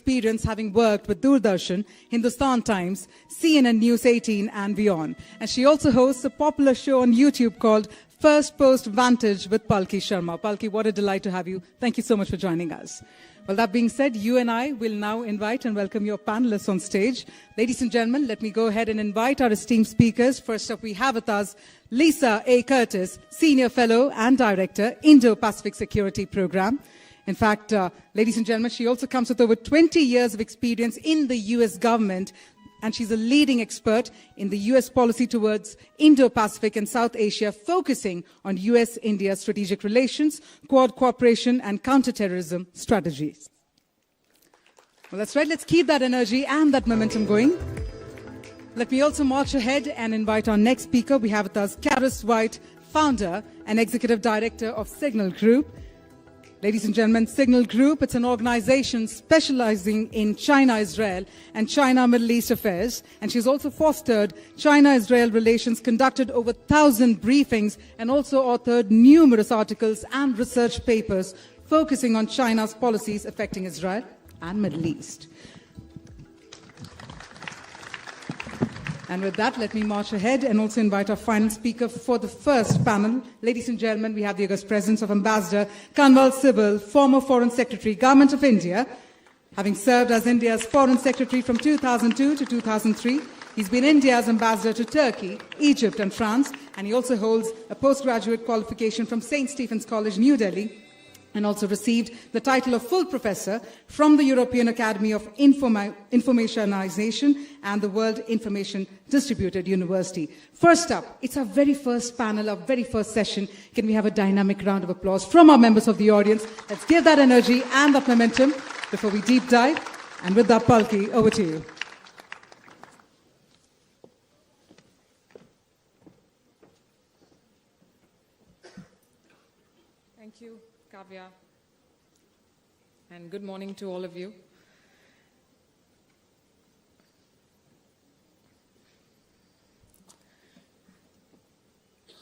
experience having worked with Doordarshan, Hindustan Times, CNN News 18 and beyond. And she also hosts a popular show on YouTube called Firstpost Vantage with Palki Sharma. Palki, what a delight to have you. Thank you so much for joining us. Well, that being said, you and I will now invite and welcome your panelists on stage. Ladies and gentlemen, let me go ahead and invite our esteemed speakers. First up, we have with us Lisa A. Curtis, Senior Fellow and Director, Indo-Pacific Security Program. In fact, ladies and gentlemen, she also comes with over 20 years of experience in the U.S. government, and she's a leading expert in the U.S. policy towards Indo-Pacific and South Asia, focusing on U.S.-India strategic relations, Quad cooperation, and counterterrorism strategies. Well, that's right. Let's keep that energy and that momentum going. Let me also march ahead and invite our next speaker. We have with us Carice Witte, founder and executive director of Signal Group. Ladies and gentlemen, Signal Group, it's an organization specializing in China-Israel and China-Middle East affairs. And she's also fostered China-Israel relations, conducted over 1,000 briefings, and also authored numerous articles and research papers focusing on China's policies affecting Israel and Middle East. And with that, let me march ahead and also invite our final speaker for the first panel. Ladies and gentlemen, we have the august presence of Ambassador Kanwal Sibal, former Foreign Secretary, Government of India. Having served as India's Foreign Secretary from 2002 to 2003, he's been India's ambassador to Turkey, Egypt and France, and he also holds a postgraduate qualification from St. Stephen's College, New Delhi, and also received the title of full professor from the European Academy of Informationization and the World Information Distributed University. First up, it's our very first panel, our very first session. Can we have a dynamic round of applause from our members of the audience? Let's give that energy and that momentum before we deep dive. And with that, Palki, over to you. Thank you, Kavya, and good morning to all of you.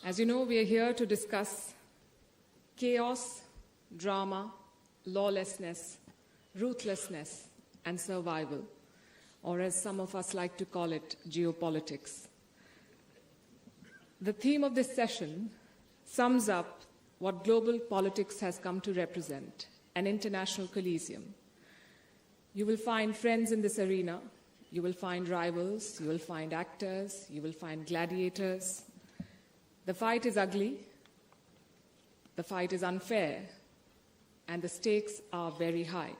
As you know, we are here to discuss chaos, drama, lawlessness, ruthlessness, and survival, or as some of us like to call it, geopolitics. The theme of this session sums up what global politics has come to represent, an international Coliseum. You will find friends in this arena, you will find rivals, you will find actors, you will find gladiators. The fight is ugly, the fight is unfair, and the stakes are very high.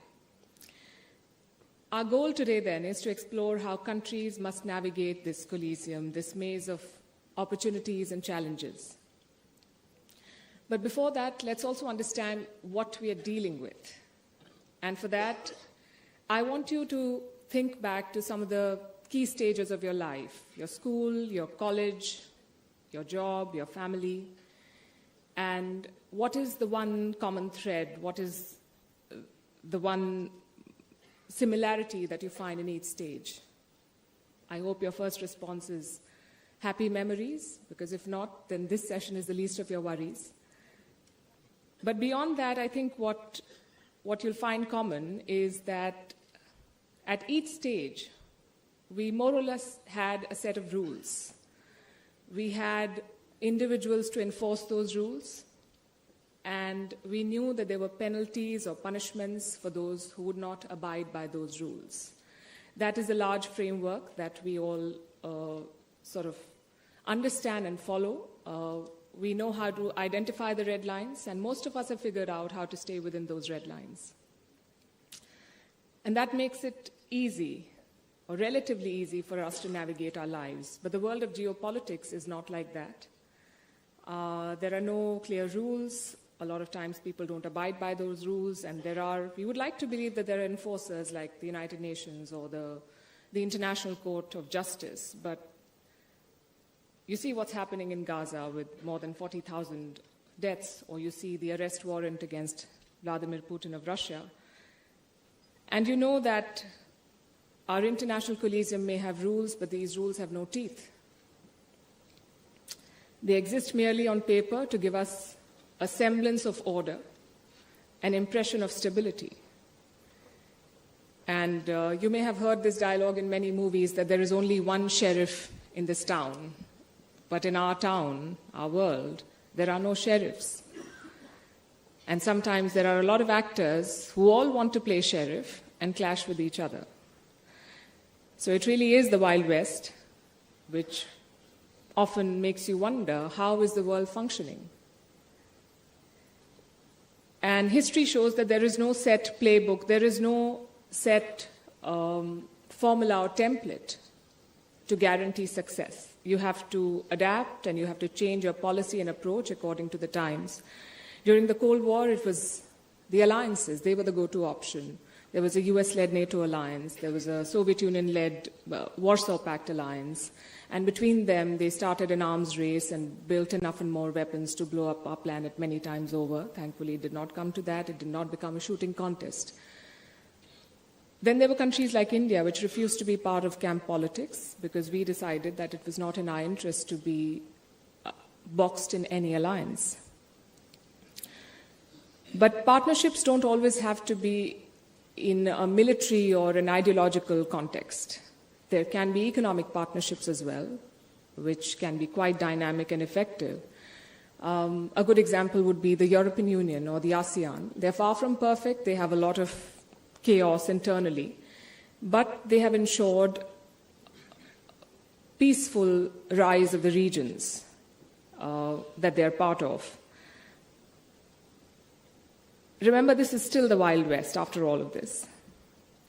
Our goal today then is to explore how countries must navigate this Coliseum, this maze of opportunities and challenges. But before that, let's also understand what we are dealing with. And for that, I want you to think back to some of the key stages of your life, your school, your college, your job, your family, and what is the one common thread, what is the one similarity that you find in each stage. I hope your first response is happy memories, because if not, then this session is the least of your worries. But beyond that, I think what you'll find common is that at each stage, we more or less had a set of rules. We had individuals to enforce those rules, and we knew that there were penalties or punishments for those who would not abide by those rules. That is a large framework that we all sort of understand and follow. We know how to identify the red lines, and most of us have figured out how to stay within those red lines. And that makes it easy, or relatively easy, for us to navigate our lives. But the world of geopolitics is not like that. There are no clear rules. A lot of times people don't abide by those rules, and we would like to believe that there are enforcers like the United Nations or the International Court of Justice, but you see what's happening in Gaza with more than 40,000 deaths, or you see the arrest warrant against Vladimir Putin of Russia. And you know that our international Coliseum may have rules, but these rules have no teeth. They exist merely on paper to give us a semblance of order, an impression of stability. And you may have heard this dialogue in many movies that there is only one sheriff in this town. But in our town, our world, there are no sheriffs. And sometimes there are a lot of actors who all want to play sheriff and clash with each other. So it really is the Wild West, which often makes you wonder, how is the world functioning? And history shows that there is no set playbook, there is no set formula or template to guarantee success. You have to adapt and you have to change your policy and approach according to the times. During the Cold War, it was the alliances. They were the go-to option. There was a US-led NATO alliance. There was a Soviet Union-led Warsaw Pact alliance. And between them, they started an arms race and built enough and more weapons to blow up our planet many times over. Thankfully, it did not come to that. It did not become a shooting contest. Then there were countries like India, which refused to be part of camp politics because we decided that it was not in our interest to be boxed in any alliance. But partnerships don't always have to be in a military or an ideological context. There can be economic partnerships as well, which can be quite dynamic and effective. A good example would be the European Union or the ASEAN. They're far from perfect. They have a lot of chaos internally, but they have ensured peaceful rise of the regions that they're part of. Remember, this is still the Wild West after all of this.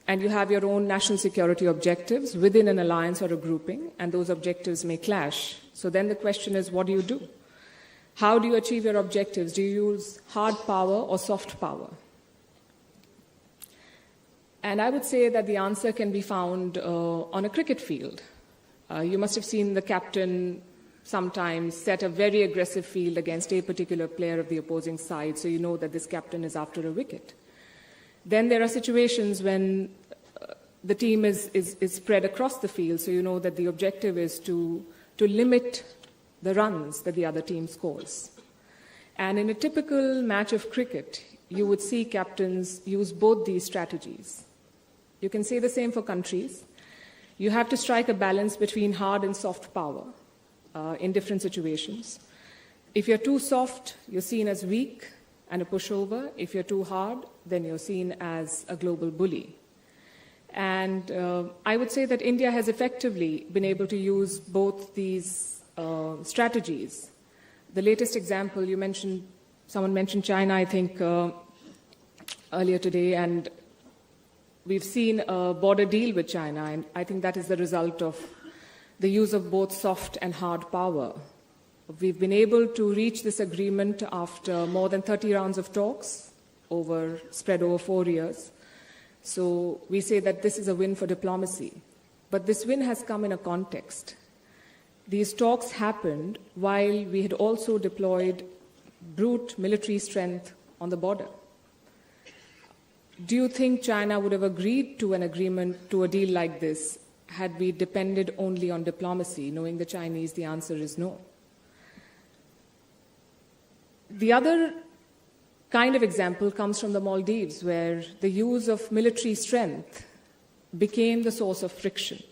And you have your own national security objectives within an alliance or a grouping, and those objectives may clash. So then the question is, what do you do? How do you achieve your objectives? Do you use hard power or soft power? And I would say that the answer can be found on a cricket field. You must have seen the captain sometimes set a very aggressive field against a particular player of the opposing side, so you know that this captain is after a wicket. Then there are situations when the team is spread across the field, so you know that the objective is to limit the runs that the other team scores. And in a typical match of cricket, you would see captains use both these strategies. You can say the same for countries. You have to strike a balance between hard and soft power in different situations. If you're too soft, you're seen as weak and a pushover. If you're too hard, then you're seen as a global bully. And I would say that India has effectively been able to use both these strategies. The latest example, someone mentioned China, I think, earlier today, and we've seen a border deal with China, and I think that is the result of the use of both soft and hard power. We've been able to reach this agreement after more than 30 rounds of talks spread over 4 years. So we say that this is a win for diplomacy. But this win has come in a context. These talks happened while we had also deployed brute military strength on the border. Do you think China would have agreed to an agreement, to a deal like this, had we depended only on diplomacy? Knowing the Chinese, the answer is no. The other kind of example comes from the Maldives, where the use of military strength became the source of friction.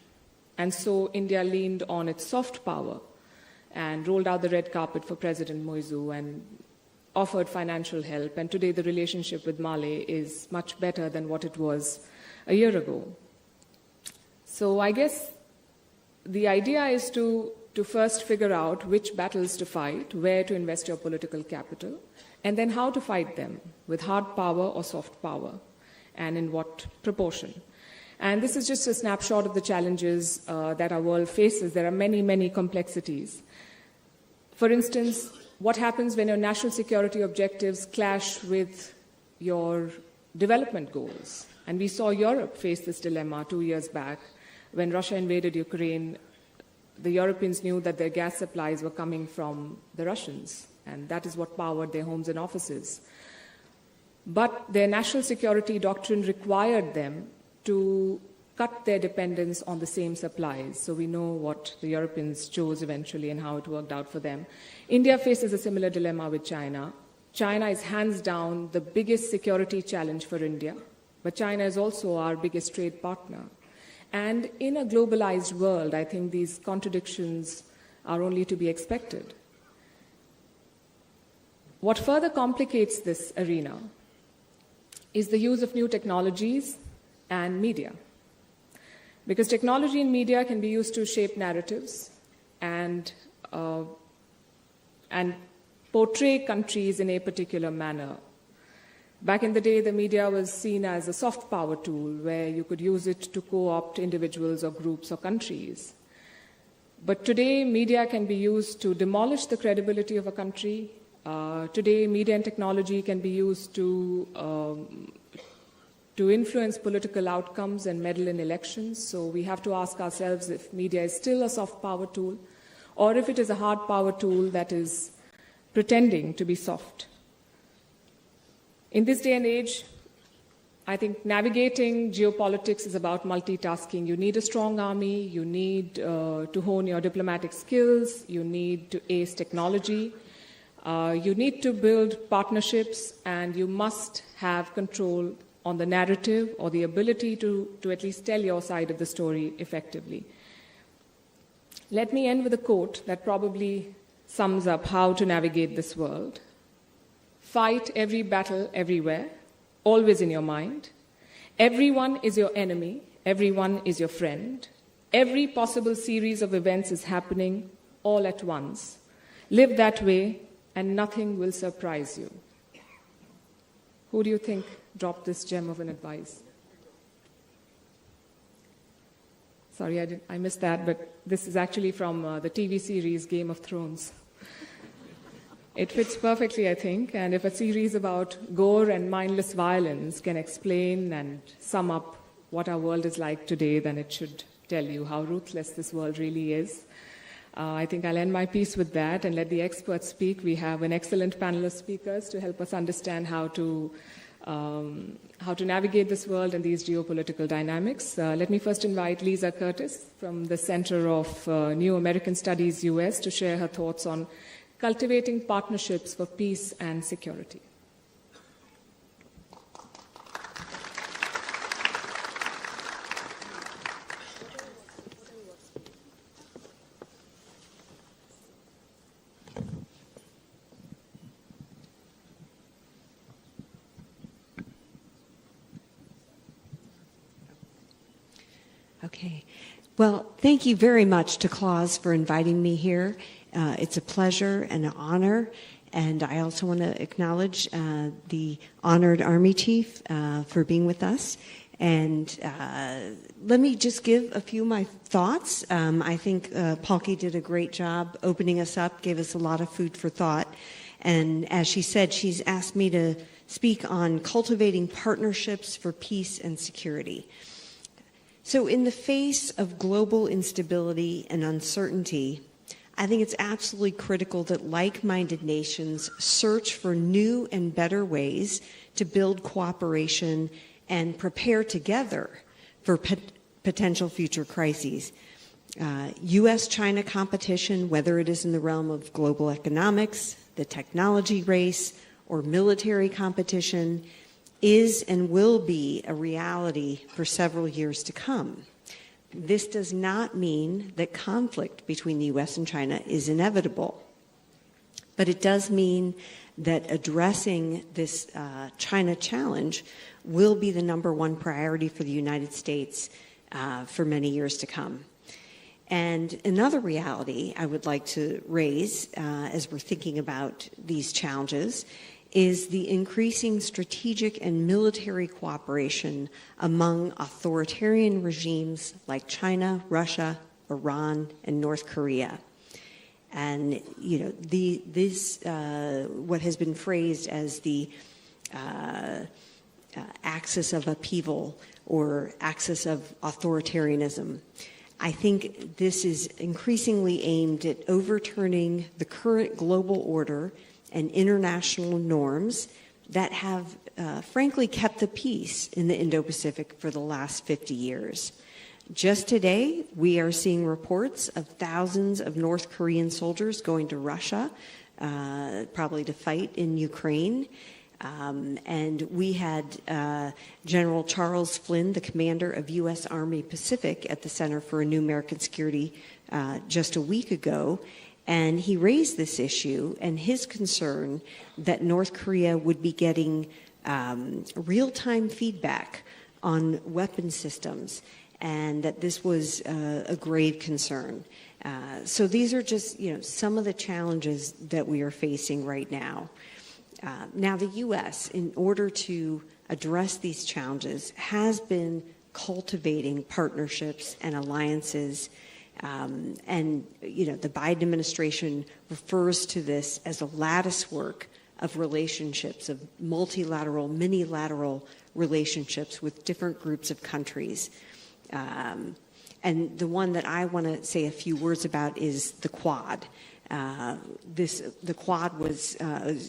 And so India leaned on its soft power and rolled out the red carpet for President Moizu and offered financial help. And today the relationship with Mali is much better than what it was a year ago. So I guess the idea is to first figure out which battles to fight, where to invest your political capital, and then how to fight them, with hard power or soft power, and in what proportion. And this is just a snapshot of the challenges that our world faces. There are many, many complexities. For instance, what happens when your national security objectives clash with your development goals? And we saw Europe face this dilemma 2 years back. When Russia invaded Ukraine, the Europeans knew that their gas supplies were coming from the Russians, and that is what powered their homes and offices. But their national security doctrine required them to cut their dependence on the same supplies. So we know what the Europeans chose eventually and how it worked out for them. India faces a similar dilemma with China. China is hands down the biggest security challenge for India. but China is also our biggest trade partner. And in a globalized world, I think these contradictions are only to be expected. What further complicates this arena is the use of new technologies and media. Because technology and media can be used to shape narratives and portray countries in a particular manner. Back in the day, the media was seen as a soft power tool where you could use it to co-opt individuals or groups or countries. But today, media can be used to demolish the credibility of a country. Today, media and technology can be used to influence political outcomes and meddle in elections. So we have to ask ourselves if media is still a soft power tool or if it is a hard power tool that is pretending to be soft. In this day and age, I think navigating geopolitics is about multitasking. You need a strong army, you need to hone your diplomatic skills, you need to ace technology, you need to build partnerships, and you must have control on the narrative or the ability to at least tell your side of the story effectively. Let me end with a quote that probably sums up how to navigate this world. Fight every battle everywhere, always in your mind. Everyone is your enemy, everyone is your friend. Every possible series of events is happening all at once. Live that way and nothing will surprise you. Who do you think dropped this gem of an advice? Sorry, I missed that, but this is actually from the TV series Game of Thrones. It fits perfectly, I think, and if a series about gore and mindless violence can explain and sum up what our world is like today, then it should tell you how ruthless this world really is. I think I'll end my piece with that and let the experts speak. We have an excellent panel of speakers to help us understand how to navigate this world and these geopolitical dynamics. Let me first invite Lisa Curtis from the Center of New American Studies, US, to share her thoughts on cultivating partnerships for peace and security. Okay. Well, thank you very much to Claus for inviting me here. It's a pleasure and an honor, and I also want to acknowledge the honored Army Chief for being with us. And let me just give a few of my thoughts. I think Palki did a great job opening us up, gave us a lot of food for thought. And as she said, she's asked me to speak on cultivating partnerships for peace and security. So in the face of global instability and uncertainty, I think it's absolutely critical that like-minded nations search for new and better ways to build cooperation and prepare together for potential future crises. U.S.-China competition, whether it is in the realm of global economics, the technology race, or military competition, is and will be a reality for several years to come. This does not mean that conflict between the U.S. and China is inevitable, but it does mean that addressing this China challenge will be the number one priority for the United States for many years to come. And another reality I would like to raise as we're thinking about these challenges is the increasing strategic and military cooperation among authoritarian regimes like China, Russia, Iran, and North Korea. And, you know, what has been phrased as the axis of upheaval or axis of authoritarianism. I think this is increasingly aimed at overturning the current global order and international norms that have, frankly, kept the peace in the Indo-Pacific for the last 50 years. Just today, we are seeing reports of thousands of North Korean soldiers going to Russia, probably to fight in Ukraine. And we had General Charles Flynn, the commander of U.S. Army Pacific at the Center for a New American Security just a week ago, and he raised this issue and his concern that North Korea would be getting real-time feedback on weapon systems, and that this was a grave concern. So these are just, some of the challenges that we are facing right now. Now, the U.S., in order to address these challenges, has been cultivating partnerships and alliances. And the Biden administration refers to this as a lattice work of relationships, of multilateral, mini-lateral relationships with different groups of countries. And the one that I want to say a few words about is the Quad. The Quad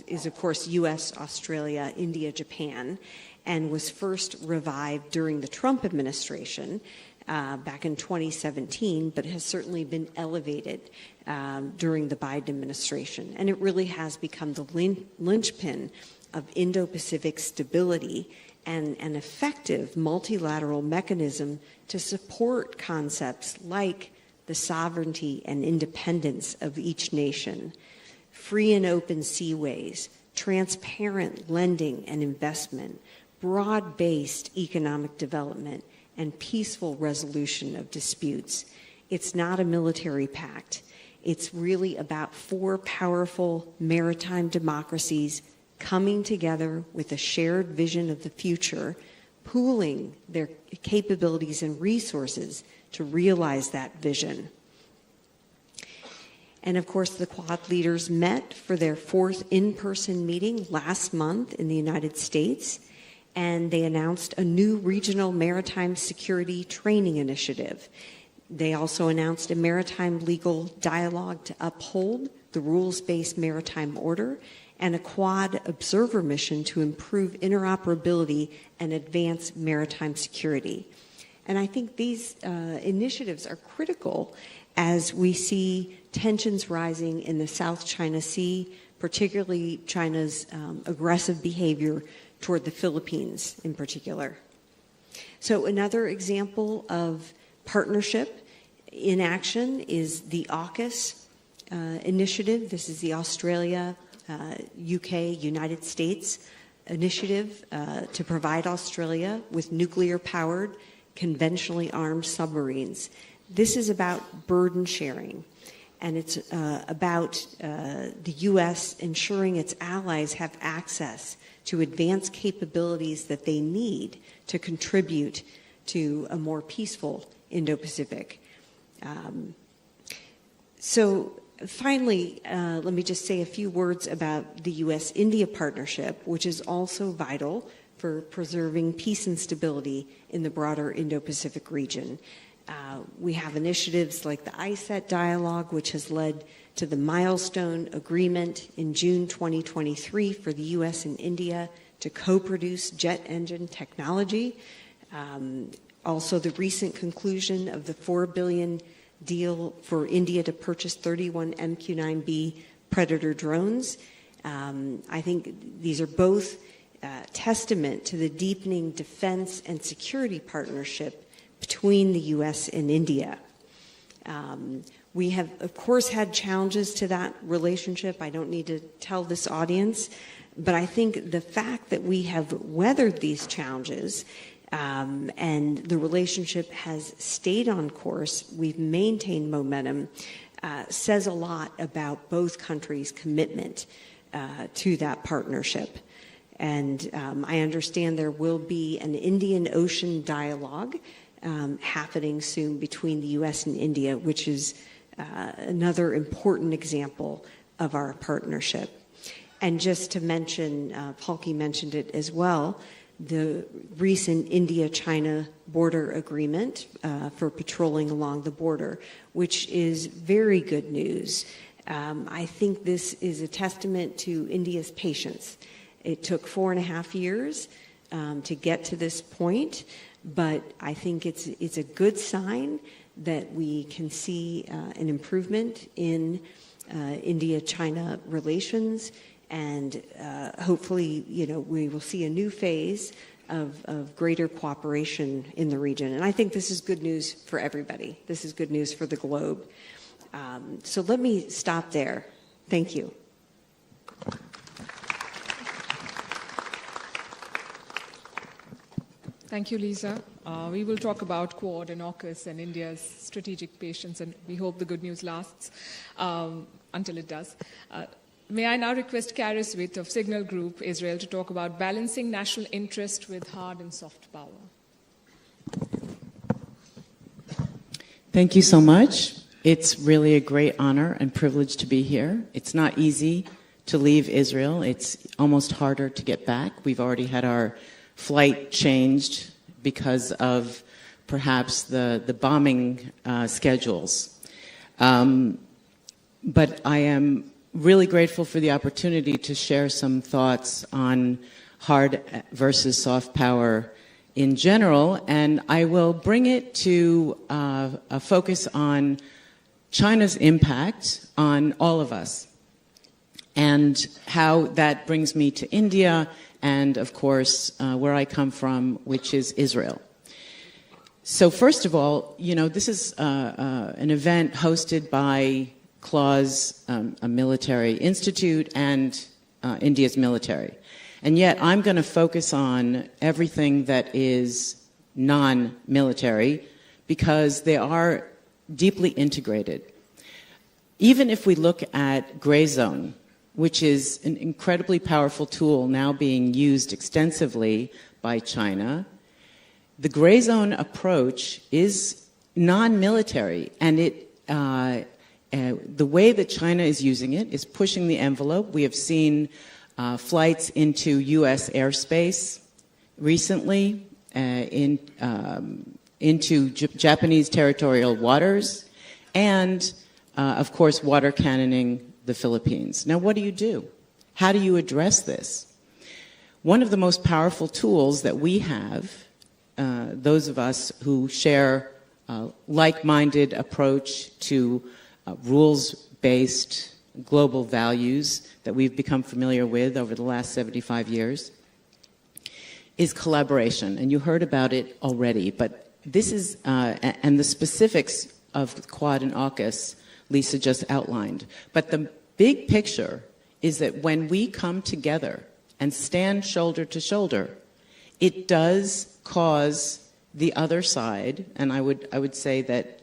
is of course U.S., Australia, India, Japan, and was first revived during the Trump administration back in 2017, but has certainly been elevated during the Biden administration. And it really has become the linchpin of Indo-Pacific stability and an effective multilateral mechanism to support concepts like the sovereignty and independence of each nation, free and open seaways, transparent lending and investment, broad-based economic development, and peaceful resolution of disputes. It's not a military pact. It's really about four powerful maritime democracies coming together with a shared vision of the future, pooling their capabilities and resources to realize that vision. And of course, the Quad leaders met for their fourth in-person meeting last month in the United States, and they announced a new regional maritime security training initiative. They also announced a maritime legal dialogue to uphold the rules-based maritime order and a Quad observer mission to improve interoperability and advance maritime security. And I think these initiatives are critical as we see tensions rising in the South China Sea, particularly China's aggressive behavior toward the Philippines in particular. So another example of partnership in action is the AUKUS initiative. This is the Australia, UK, United States initiative to provide Australia with nuclear-powered, conventionally armed submarines. This is about burden sharing, and it's about the U.S. ensuring its allies have access to advanced capabilities that they need to contribute to a more peaceful Indo-Pacific. So finally, let me just say a few words about the U.S.-India partnership, which is also vital for preserving peace and stability in the broader Indo-Pacific region. We have initiatives like the ISET dialogue, which has led to the milestone agreement in June 2023 for the U.S. and India to co-produce jet engine technology. Also, the recent conclusion of the $4 billion deal for India to purchase 31 MQ-9B Predator drones. I think these are both testament to the deepening defense and security partnership between the U.S. and India. We have, of course, had challenges to that relationship. I don't need to tell this audience, but I think the fact that we have weathered these challenges and the relationship has stayed on course, we've maintained momentum, says a lot about both countries' commitment to that partnership. And I understand there will be an Indian Ocean dialogue happening soon between the U.S. and India, which is another important example of our partnership. And just to mention, Palki mentioned it as well, the recent India-China border agreement for patrolling along the border, which is very good news. I think this is a testament to India's patience. It took 4.5 years to get to this point, but I think it's a good sign that we can see an improvement in India-China relations, and hopefully, we will see a new phase of greater cooperation in the region. And I think this is good news for everybody. This is good news for the globe. So let me stop there. Thank you. Thank you, Lisa. We will talk about Quad and AUKUS and India's strategic patience, and we hope the good news lasts until it does. May I now request Carice Witte of Signal Group, Israel, to talk about balancing national interest with hard and soft power. Thank you so much. It's really a great honor and privilege to be here. It's not easy to leave Israel. It's almost harder to get back. We've already had our flight changed because of perhaps the bombing schedules. But I am really grateful for the opportunity to share some thoughts on hard versus soft power in general, and I will bring it to a focus on China's impact on all of us and how that brings me to India and, of course, where I come from, which is Israel. So first of all, this is an event hosted by CLAWS, a military institute, and India's military. And yet I'm going to focus on everything that is non-military because they are deeply integrated. Even if we look at Gray Zone, which is an incredibly powerful tool now being used extensively by China, the Gray Zone approach is non-military, and the way that China is using it is pushing the envelope. We have seen flights into U.S. airspace recently, into Japanese territorial waters, and, of course, water cannoning the Philippines. Now, what do? How do you address this? One of the most powerful tools that we have, those of us who share a like-minded approach to rules-based global values that we've become familiar with over the last 75 years, is collaboration. And you heard about it already, but this is, and the specifics of Quad and AUKUS, Lisa just outlined. But the big picture is that when we come together and stand shoulder to shoulder, it does cause the other side, and I would say that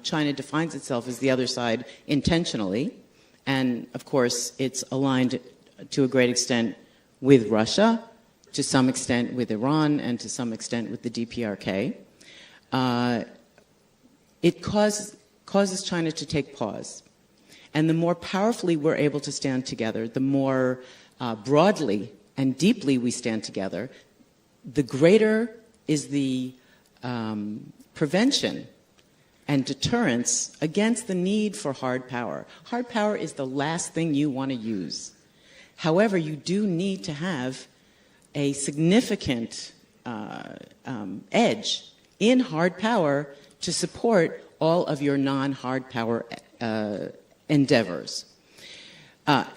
China defines itself as the other side intentionally, and of course it's aligned to a great extent with Russia, to some extent with Iran, and to some extent with the DPRK. It causes China to take pause. And the more powerfully we're able to stand together, the more broadly and deeply we stand together, the greater is the prevention and deterrence against the need for hard power. Hard power is the last thing you want to use. However, you do need to have a significant edge in hard power to support all of your non-hard power endeavors.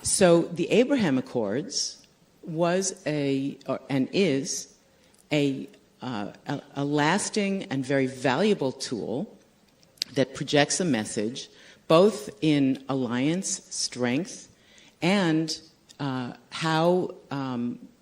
So the Abraham Accords was and is a lasting and very valuable tool that projects a message both in alliance strength and how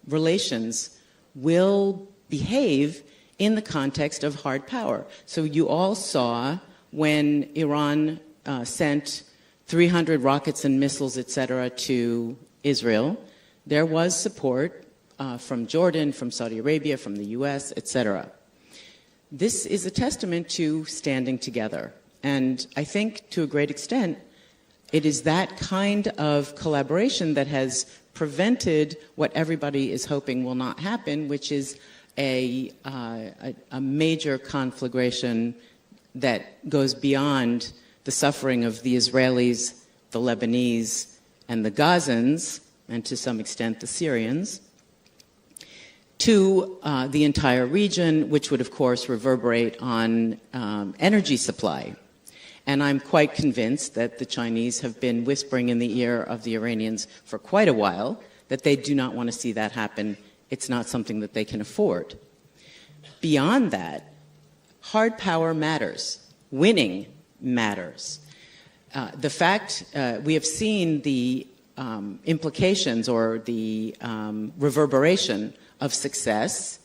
relations will behave in the context of hard power. So you all saw when Iran sent 300 rockets and missiles, etc., to Israel, there was support from Jordan, from Saudi Arabia, from the U.S., etc. This is a testament to standing together. And I think to a great extent, it is that kind of collaboration that has prevented what everybody is hoping will not happen, which is a major conflagration that goes beyond the suffering of the Israelis, the Lebanese, and the Gazans, and to some extent the Syrians, to the entire region, which would, of course, reverberate on energy supply. And I'm quite convinced that the Chinese have been whispering in the ear of the Iranians for quite a while that they do not want to see that happen. It's not something that they can afford. Beyond that, hard power matters. Winning matters. The fact we have seen the implications or the reverberation of success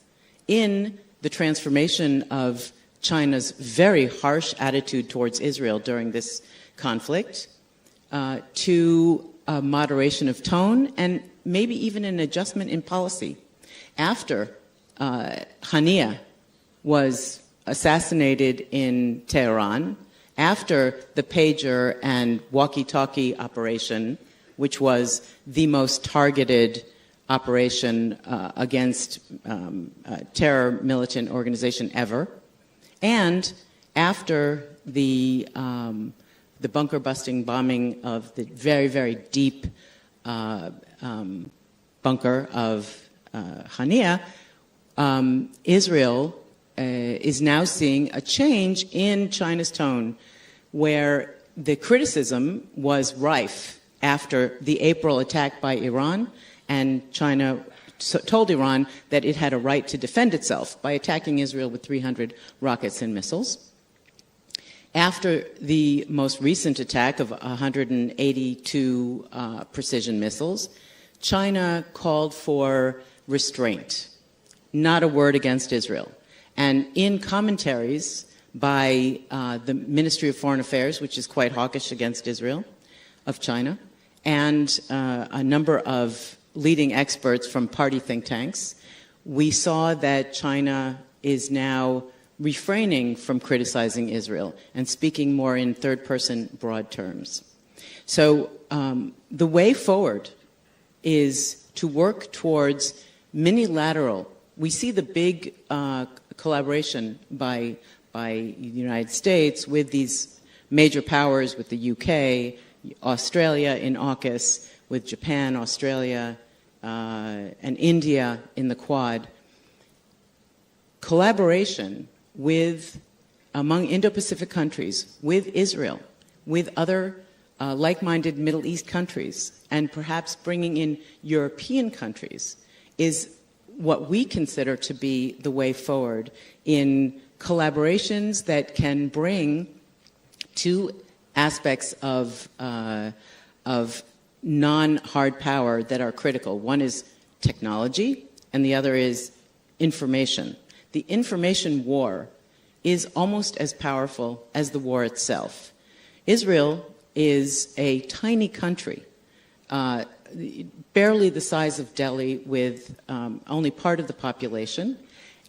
in the transformation of China's very harsh attitude towards Israel during this conflict to a moderation of tone and maybe even an adjustment in policy. After Hania was assassinated in Tehran, after the pager and walkie-talkie operation, which was the most targeted operation against terror militant organization ever, and after the bunker-busting bombing of the very, very deep bunker of Hania, Israel is now seeing a change in China's tone, where the criticism was rife after the April attack by Iran, and China told Iran that it had a right to defend itself by attacking Israel with 300 rockets and missiles. After the most recent attack of 182 precision missiles, China called for restraint, not a word against Israel. And in commentaries by the Ministry of Foreign Affairs, which is quite hawkish against Israel, of China, and a number of leading experts from party think tanks, we saw that China is now refraining from criticizing Israel and speaking more in third-person broad terms. So the way forward is to work towards minilateral. We see the big collaboration by the United States with these major powers, with the UK, Australia in AUKUS, with Japan, Australia, and India in the Quad. Collaboration among Indo-Pacific countries, with Israel, with other like-minded Middle East countries, and perhaps bringing in European countries is what we consider to be the way forward in collaborations that can bring two aspects of non-hard power that are critical. One is technology, and the other is information. The information war is almost as powerful as the war itself. Israel is a tiny country, barely the size of Delhi, with only part of the population,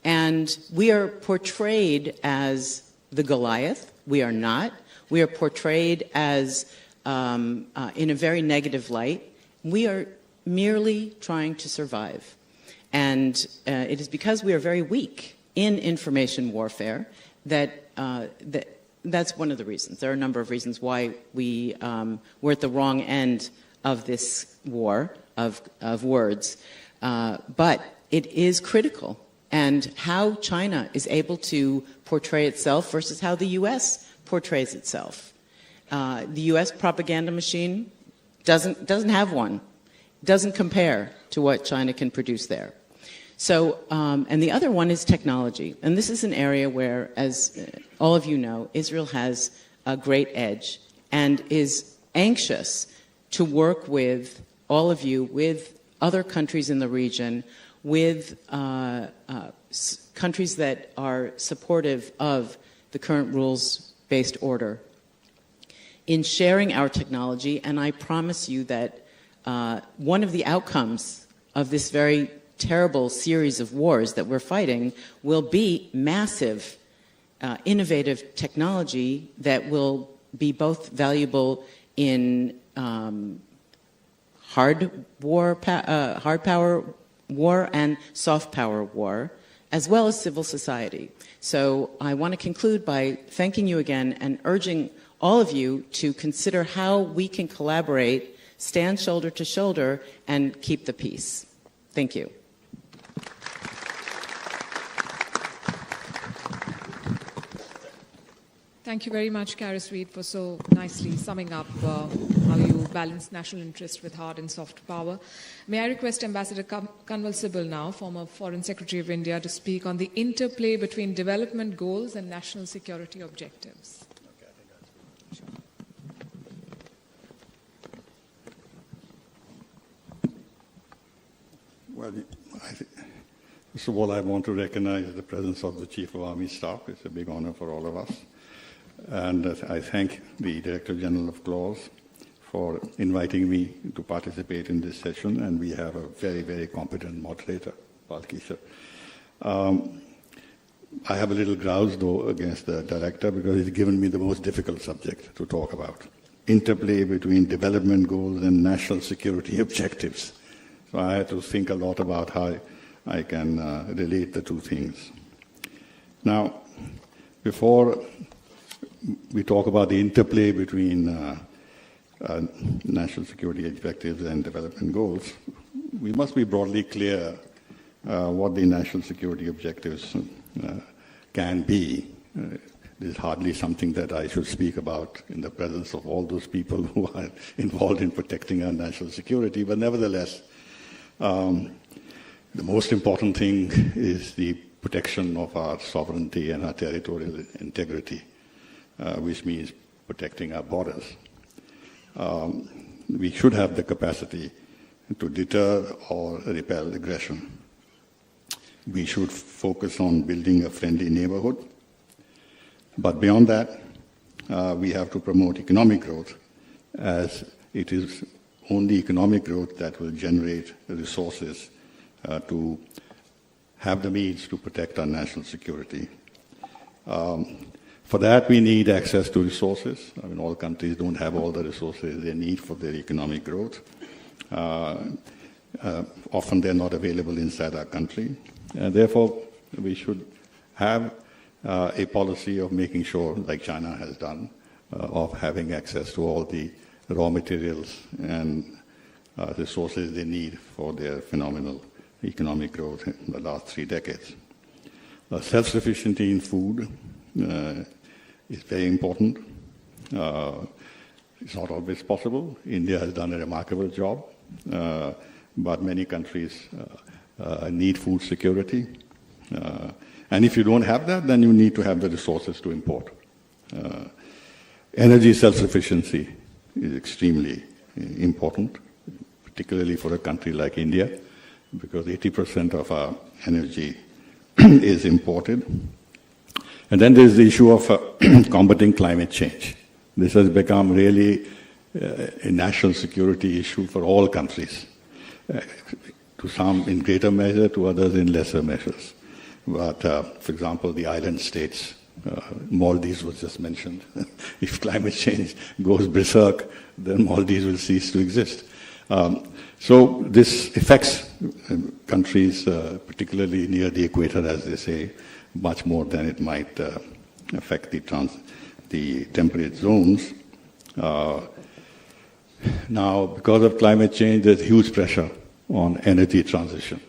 and we are portrayed as the Goliath. We are not. We are portrayed as in a very negative light. We are merely trying to survive. And it is because we are very weak in information warfare that's one of the reasons. There are a number of reasons why we're at the wrong end of this war of words. But it is critical. And how China is able to portray itself versus how the U.S. portrays itself. The U.S. propaganda machine doesn't have one. Doesn't compare to what China can produce there. So, and the other one is technology. And this is an area where, as all of you know, Israel has a great edge and is anxious to work with all of you, with other countries in the region, with countries that are supportive of the current rules-based order, in sharing our technology. And I promise you that one of the outcomes of this very terrible series of wars that we're fighting will be massive, innovative technology that will be both valuable in hard power war and soft power war, as well as civil society. So I want to conclude by thanking you again and urging all of you to consider how we can collaborate, stand shoulder to shoulder, and keep the peace. Thank you. Thank you very much, Carice Witte, for so nicely summing up how you balance national interest with hard and soft power. May I request Ambassador Kanwal Sibal now, former Foreign Secretary of India, to speak on the interplay between development goals and national security objectives. Well, first of all, I want to recognize the presence of the Chief of Army Staff. It's a big honor for all of us. And I thank the Director General of CLAWS for inviting me to participate in this session, and we have a very, very competent moderator, Palki Sharma. I have a little grouse, though, against the director because he's given me the most difficult subject to talk about. Interplay between development goals and national security objectives. So I had to think a lot about how I can relate the two things. Now, before we talk about the interplay between national security objectives and development goals, we must be broadly clear what the national security objectives can be. This is hardly something that I should speak about in the presence of all those people who are involved in protecting our national security, but nevertheless, the most important thing is the protection of our sovereignty and our territorial integrity, which means protecting our borders. We should have the capacity to deter or repel aggression. We should focus on building a friendly neighborhood. But beyond that, we have to promote economic growth, as it is only economic growth that will generate resources to have the means to protect our national security. For that, we need access to resources. I mean, all countries don't have all the resources they need for their economic growth. Often they're not available inside our country. Therefore, we should have a policy of making sure, like China has done, of having access to all the raw materials and resources they need for their phenomenal economic growth in the last 3 decades. Self-sufficiency in food is very important. It's not always possible. India has done a remarkable job, but many countries need food security. And if you don't have that, then you need to have the resources to import. Energy self-sufficiency is extremely important, particularly for a country like India, because 80% of our energy is imported. And then there's the issue of combating climate change. This has become really a national security issue for all countries, to some in greater measure, to others in lesser measures. But, for example, the island states, Maldives was just mentioned. If climate change goes berserk, then Maldives will cease to exist. So this affects countries, particularly near the equator, as they say, much more than it might affect the temperate zones. Now, because of climate change, there's huge pressure on energy transition.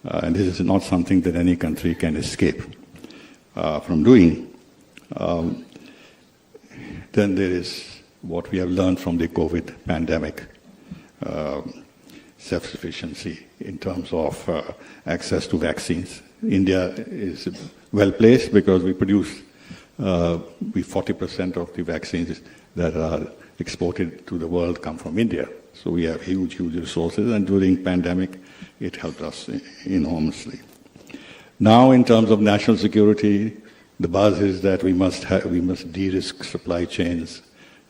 And this is not something that any country can escape from doing. Then there is what we have learned from the COVID pandemic, self-sufficiency in terms of access to vaccines. India is well placed because we produce 40% of the vaccines that are exported to the world come from India. So we have huge, huge resources, and during pandemic, it helped us enormously. Now, in terms of national security, the buzz is that we must de-risk supply chains.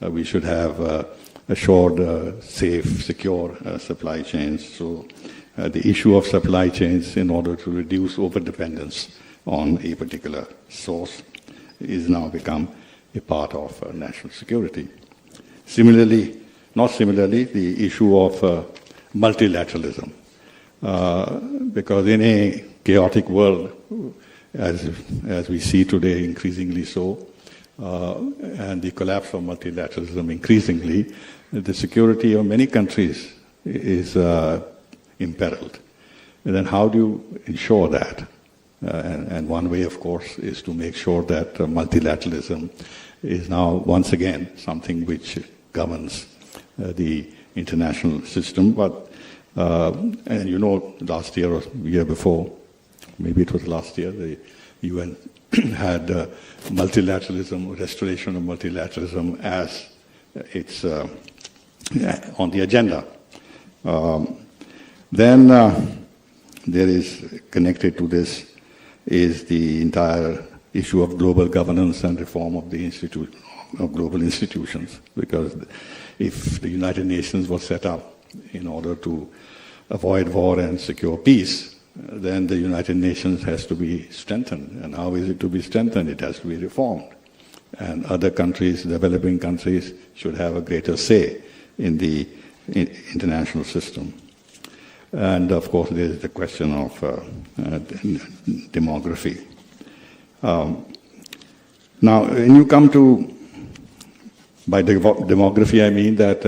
We should have assured, safe, secure supply chains. So the issue of supply chains, in order to reduce overdependence on a particular source, is now become a part of national security. Not similarly, the issue of multilateralism. Because in a chaotic world, as we see today, increasingly so, and the collapse of multilateralism increasingly, the security of many countries is imperiled. And then how do you ensure that? And one way, of course, is to make sure that multilateralism is now once again something which governs the international system. But, and you know, last year or year before, maybe it was last year, the UN had multilateralism, restoration of multilateralism as its on the agenda. Then there is, connected to this, is the entire issue of global governance and reform of the of global institutions. Because if the United Nations was set up in order to avoid war and secure peace, then the United Nations has to be strengthened. And how is it to be strengthened? It has to be reformed. And other countries, developing countries, should have a greater say in the international system. And of course, there is the question of demography. Now, when you come to, by demography, I mean that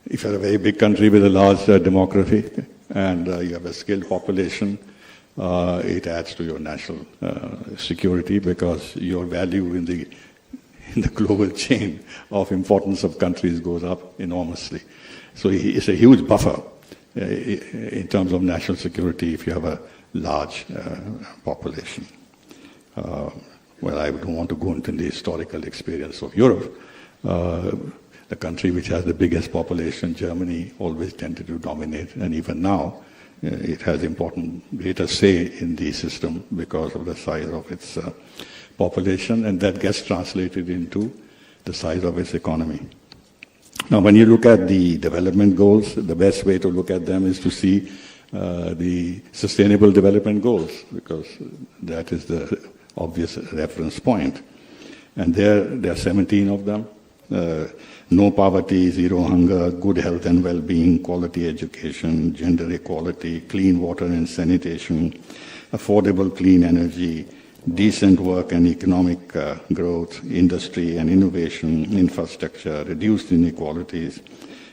if you're a very big country with a large demography and you have a skilled population, it adds to your national security, because your value in the global chain of importance of countries goes up enormously. So it's a huge buffer in terms of national security if you have a large population. Well, I don't want to go into the historical experience of Europe. The country which has the biggest population, Germany, always tended to dominate, and even now it has greater say in the system because of the size of its population, and that gets translated into the size of its economy. Now, when you look at the development goals, the best way to look at them is to see the Sustainable Development Goals, because that is the obvious reference point. And there are 17 of them. No poverty, zero hunger, good health and well-being, quality education, gender equality, clean water and sanitation, affordable clean energy, decent work and economic growth, industry and innovation, infrastructure, reduced inequalities,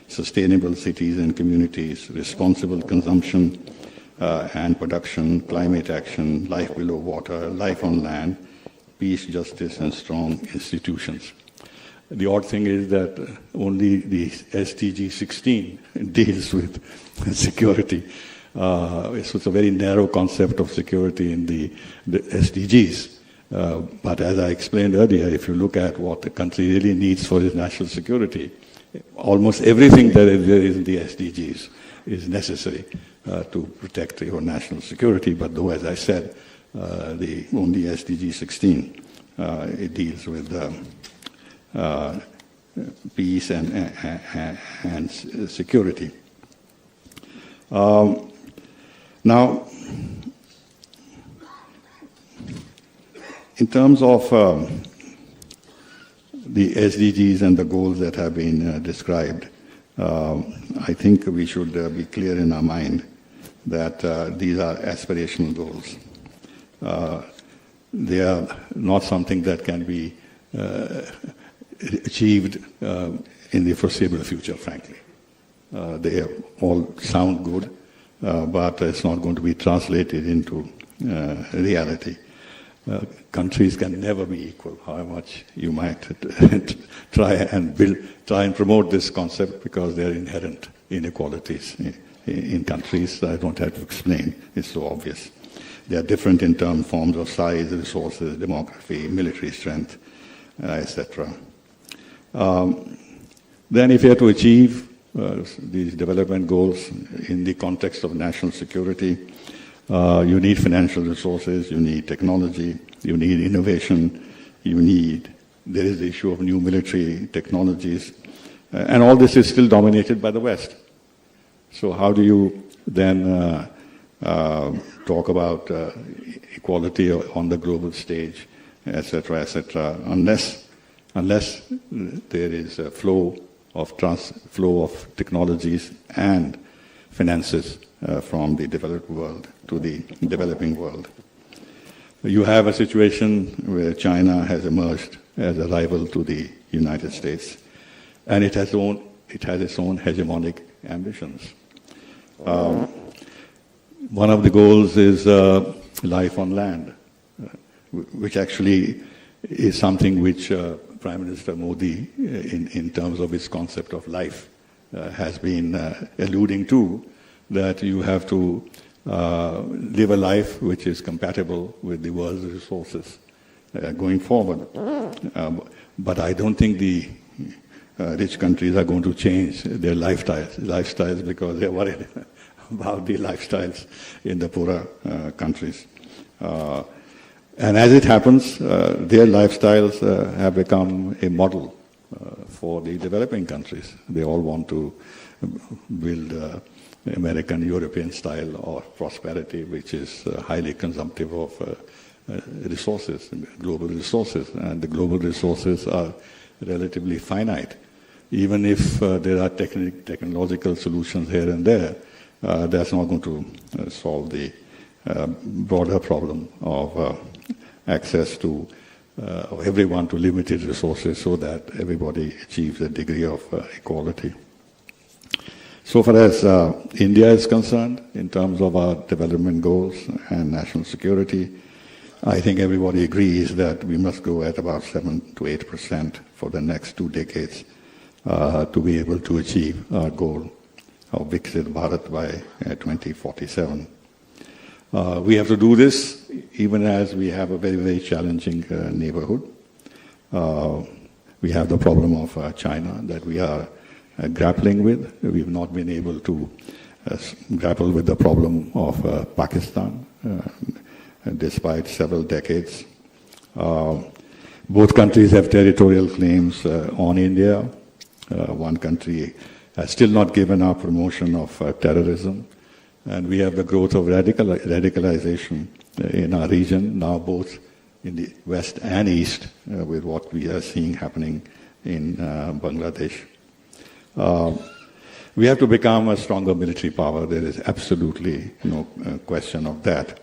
sustainable cities and communities, responsible consumption and production, climate action, life below water, life on land, peace, justice, and strong institutions. The odd thing is that only the SDG 16 deals with security. It's a very narrow concept of security in the SDGs. But as I explained earlier, if you look at what the country really needs for its national security, almost everything that is in the SDGs is necessary to protect your national security. But though, as I said, the only SDG 16, it deals with peace and security. Now, in terms of the SDGs and the goals that have been described, I think we should be clear in our mind that these are aspirational goals. They are not something that can be achieved in the foreseeable future, frankly. They all sound good, but it's not going to be translated into reality. Countries can never be equal, however much you might try and promote this concept, because there are inherent inequalities in countries. I don't have to explain, it's so obvious. They are different in forms of size, resources, demography, military strength, etc. Then if you have to achieve these development goals in the context of national security, you need financial resources, you need technology, you need innovation, there is the issue of new military technologies, and all this is still dominated by the West. So how do you then talk about equality on the global stage, etc., unless there is a flow of technologies and finances from the developed world to the developing world. You have a situation where China has emerged as a rival to the United States, and it has its own hegemonic ambitions. One of the goals is life on land, which actually is something which Prime Minister Modi, in terms of his concept of life, has been alluding to, that you have to live a life which is compatible with the world's resources going forward. But I don't think the rich countries are going to change their lifestyles because they're worried about the lifestyles in the poorer countries. And as it happens, their lifestyles have become a model for the developing countries. They all want to build American, European style of prosperity, which is highly consumptive of resources, global resources. And the global resources are relatively finite. Even if there are technological solutions here and there, that's not going to solve the broader problem of access to everyone to limited resources so that everybody achieves a degree of equality. So far as India is concerned, in terms of our development goals and national security, I think everybody agrees that we must grow at about 7 to 8% for the next 2 decades to be able to achieve our goal of Viksit Bharat by 2047. We have to do this even as we have a very, very challenging neighborhood. We have the problem of China that we are grappling with. We've not been able to grapple with the problem of Pakistan despite several decades. Both countries have territorial claims on India. One country has still not given up promotion of terrorism. And we have the growth of radicalization in our region, now both in the west and east, with what we are seeing happening in Bangladesh. We have to become a stronger military power. There is absolutely no question of that.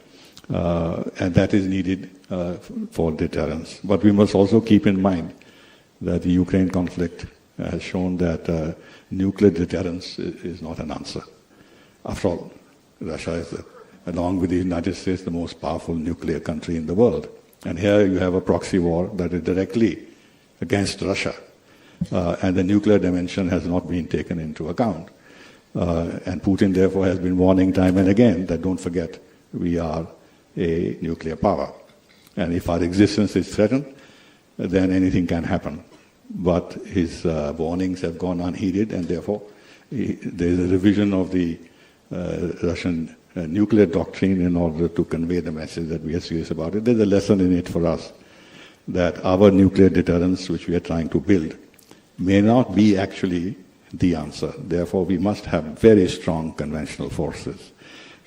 And that is needed for deterrence. But we must also keep in mind that the Ukraine conflict has shown that nuclear deterrence is not an answer. After all, Russia is, along with the United States, the most powerful nuclear country in the world. And here you have a proxy war that is directly against Russia. And the nuclear dimension has not been taken into account. And Putin, therefore, has been warning time and again that don't forget, we are a nuclear power. And if our existence is threatened, then anything can happen. But his warnings have gone unheeded, and therefore there is a revision of the Russian nuclear doctrine in order to convey the message that we are serious about it. There's a lesson in it for us that our nuclear deterrence, which we are trying to build, may not be actually the answer. Therefore, we must have very strong conventional forces.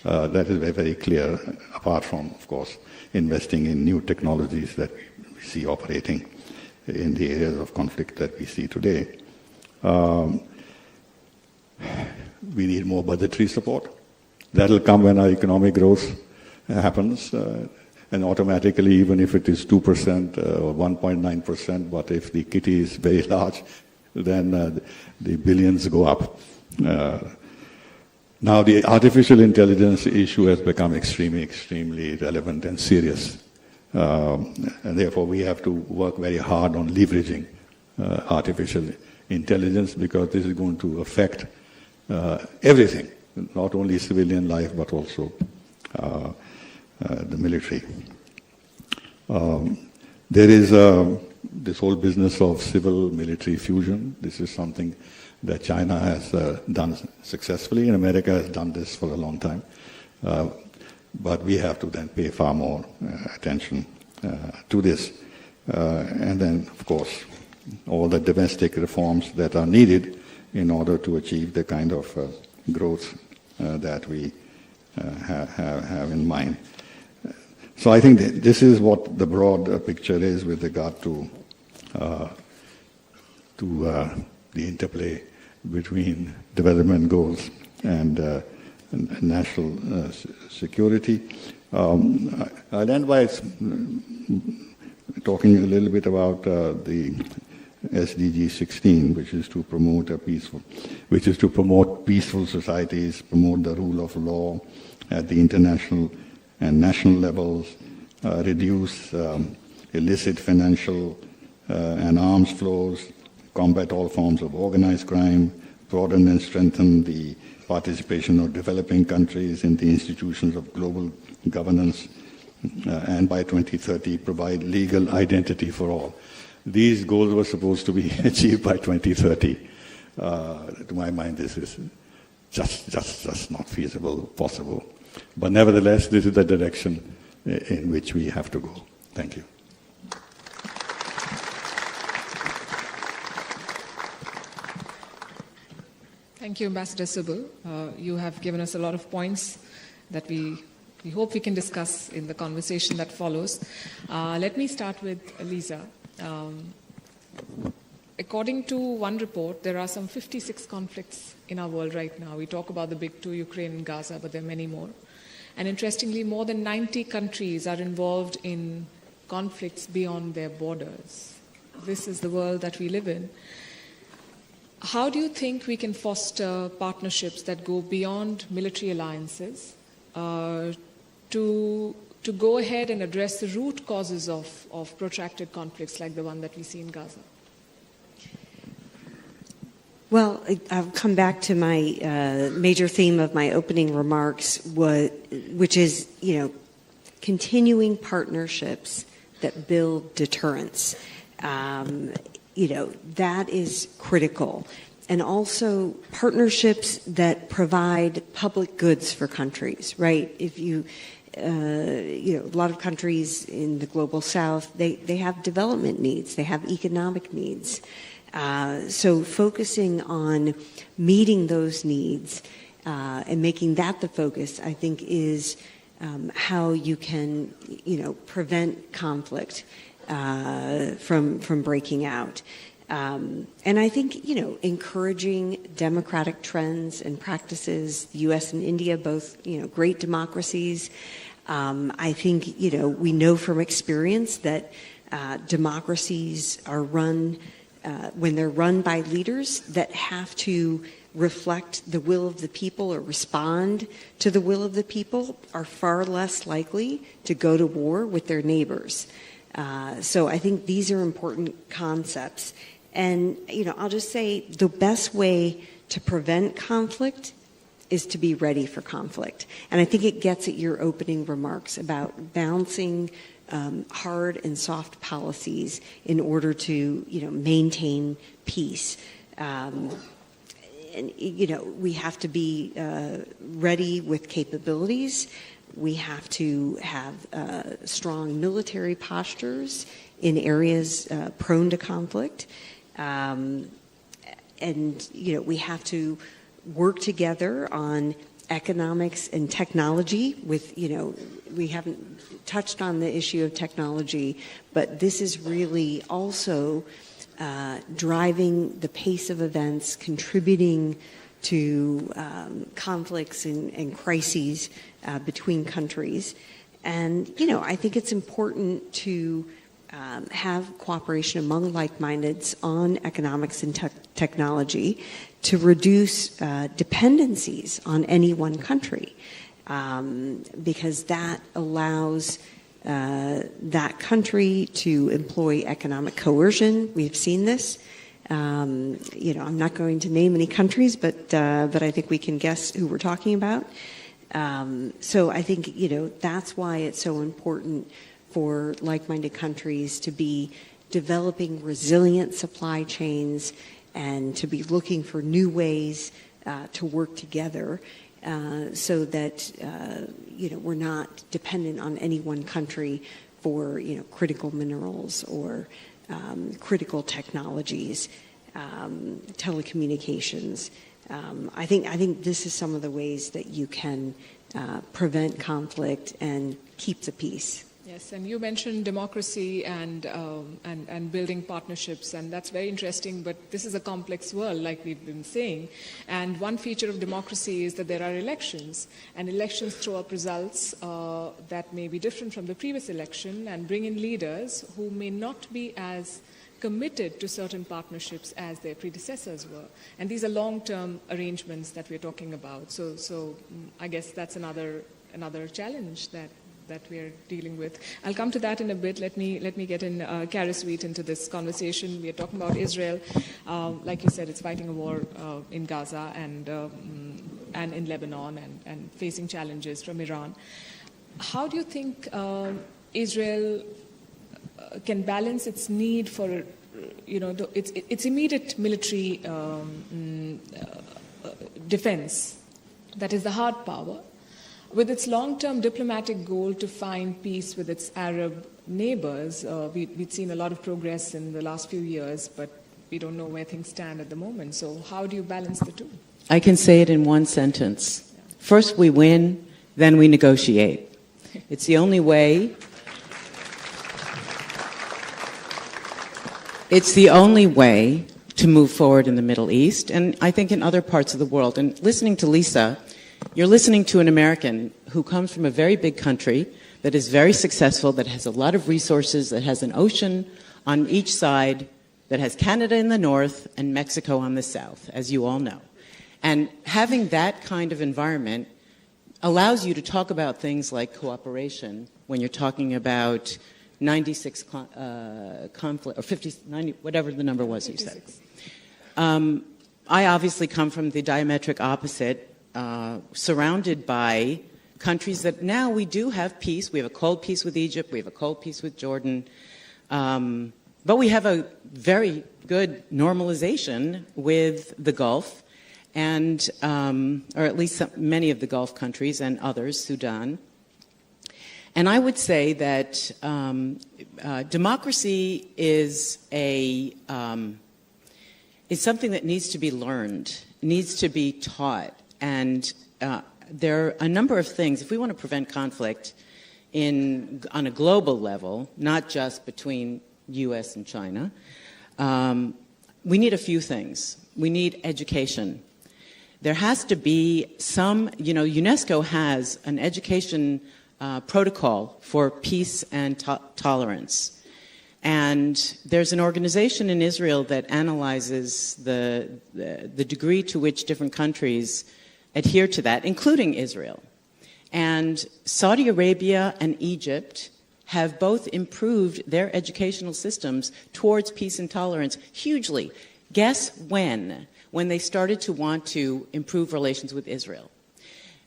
That is very, very clear, apart from, of course, investing in new technologies that we see operating in the areas of conflict that we see today. We need more budgetary support. That will come when our economic growth happens, and automatically, even if it is 2% or 1.9%, but if the kitty is very large, then the billions go up. Now, the artificial intelligence issue has become extremely, extremely relevant and serious. And therefore, we have to work very hard on leveraging artificial intelligence because this is going to affect everything, not only civilian life, but also the military. There is this whole business of civil-military fusion. This is something that China has done successfully, and America has done this for a long time. But we have to then pay far more attention to this. And then, of course, all the domestic reforms that are needed in order to achieve the kind of growth that we have in mind. So I think this is what the broad picture is with regard to the interplay between development goals and national security. I'll end by talking a little bit about the SDG 16, which is to promote peaceful societies, promote the rule of law at the international and national levels, reduce illicit financial and arms flows, combat all forms of organized crime, broaden and strengthen the participation of developing countries in the institutions of global governance, and by 2030 provide legal identity for all. These goals were supposed to be achieved by 2030. To my mind, this is just not feasible, possible. But nevertheless, this is the direction in which we have to go. Thank you. Thank you, Ambassador Sibal. You have given us a lot of points that we hope we can discuss in the conversation that follows. Let me start with Lisa. According to one report, there are some 56 conflicts in our world right now. We talk about the big two, Ukraine and Gaza, but there are many more. And interestingly, more than 90 countries are involved in conflicts beyond their borders. This is the world that we live in. How do you think we can foster partnerships that go beyond military alliances to go ahead and address the root causes of protracted conflicts like the one that we see in Gaza? Well, I'll come back to my major theme of my opening remarks, which is, continuing partnerships that build deterrence. That is critical. And also partnerships that provide public goods for countries, right? If a lot of countries in the global south, they have development needs, they have economic needs. So focusing on meeting those needs and making that the focus, I think, is how you can, prevent conflict from breaking out. And I think, encouraging democratic trends and practices, the U.S. and India, both, great democracies. I think, we know from experience that democracies are run, when they're run by leaders that have to reflect the will of the people or respond to the will of the people, are far less likely to go to war with their neighbors. So I think these are important concepts. And, I'll just say the best way to prevent conflict is to be ready for conflict. And I think it gets at your opening remarks about balancing hard and soft policies in order to, maintain peace. And, we have to be ready with capabilities. We have to have strong military postures in areas prone to conflict. And, we have to work together on economics and technology with, we haven't touched on the issue of technology, but this is really also driving the pace of events, contributing to conflicts and crises between countries. And, I think it's important to have cooperation among like-mindeds on economics and technology to reduce dependencies on any one country, because that allows that country to employ economic coercion. We've seen this. I'm not going to name any countries, but I think we can guess who we're talking about. So I think, that's why it's so important for like-minded countries to be developing resilient supply chains and to be looking for new ways to work together so that, we're not dependent on any one country for, critical minerals or critical technologies, telecommunications. I think this is some of the ways that you can prevent conflict and keep the peace. Yes, and you mentioned democracy and building partnerships, and that's very interesting, but this is a complex world, like we've been saying. And one feature of democracy is that there are elections, and elections throw up results that may be different from the previous election and bring in leaders who may not be as committed to certain partnerships as their predecessors were. And these are long-term arrangements that we're talking about. So I guess that's another challenge that that we're dealing with. I'll come to that in a bit. Let me get in Carice Witte into this conversation. We are talking about Israel. Like you said, it's fighting a war in Gaza and in Lebanon and facing challenges from Iran. How do you think Israel can balance its need for, its immediate military defense, that is the hard power, with its long-term diplomatic goal to find peace with its Arab neighbors? We've seen a lot of progress in the last few years, but we don't know where things stand at the moment. So how do you balance the two? I can say it in one sentence. First we win, then we negotiate. It's the only way. It's the only way to move forward in the Middle East, and I think in other parts of the world. And listening to Lisa, you're listening to an American who comes from a very big country that is very successful, that has a lot of resources, that has an ocean on each side, that has Canada in the north and Mexico on the south, as you all know. And having that kind of environment allows you to talk about things like cooperation when you're talking about 96 conflict, or 50, 90, whatever the number was 56. You said. I obviously come from the diametric opposite, surrounded by countries that now we do have peace. We have a cold peace with Egypt. We have a cold peace with Jordan. But we have a very good normalization with the Gulf, and or at least many of the Gulf countries and others, Sudan. And I would say that democracy is something that needs to be learned, needs to be taught. And there are a number of things. If we want to prevent conflict on a global level, not just between U.S. and China, we need a few things. We need education. There has to be some, UNESCO has an education protocol for peace and tolerance. And there's an organization in Israel that analyzes the degree to which different countries adhere to that, including Israel. And Saudi Arabia and Egypt have both improved their educational systems towards peace and tolerance hugely. Guess when? When they started to want to improve relations with Israel.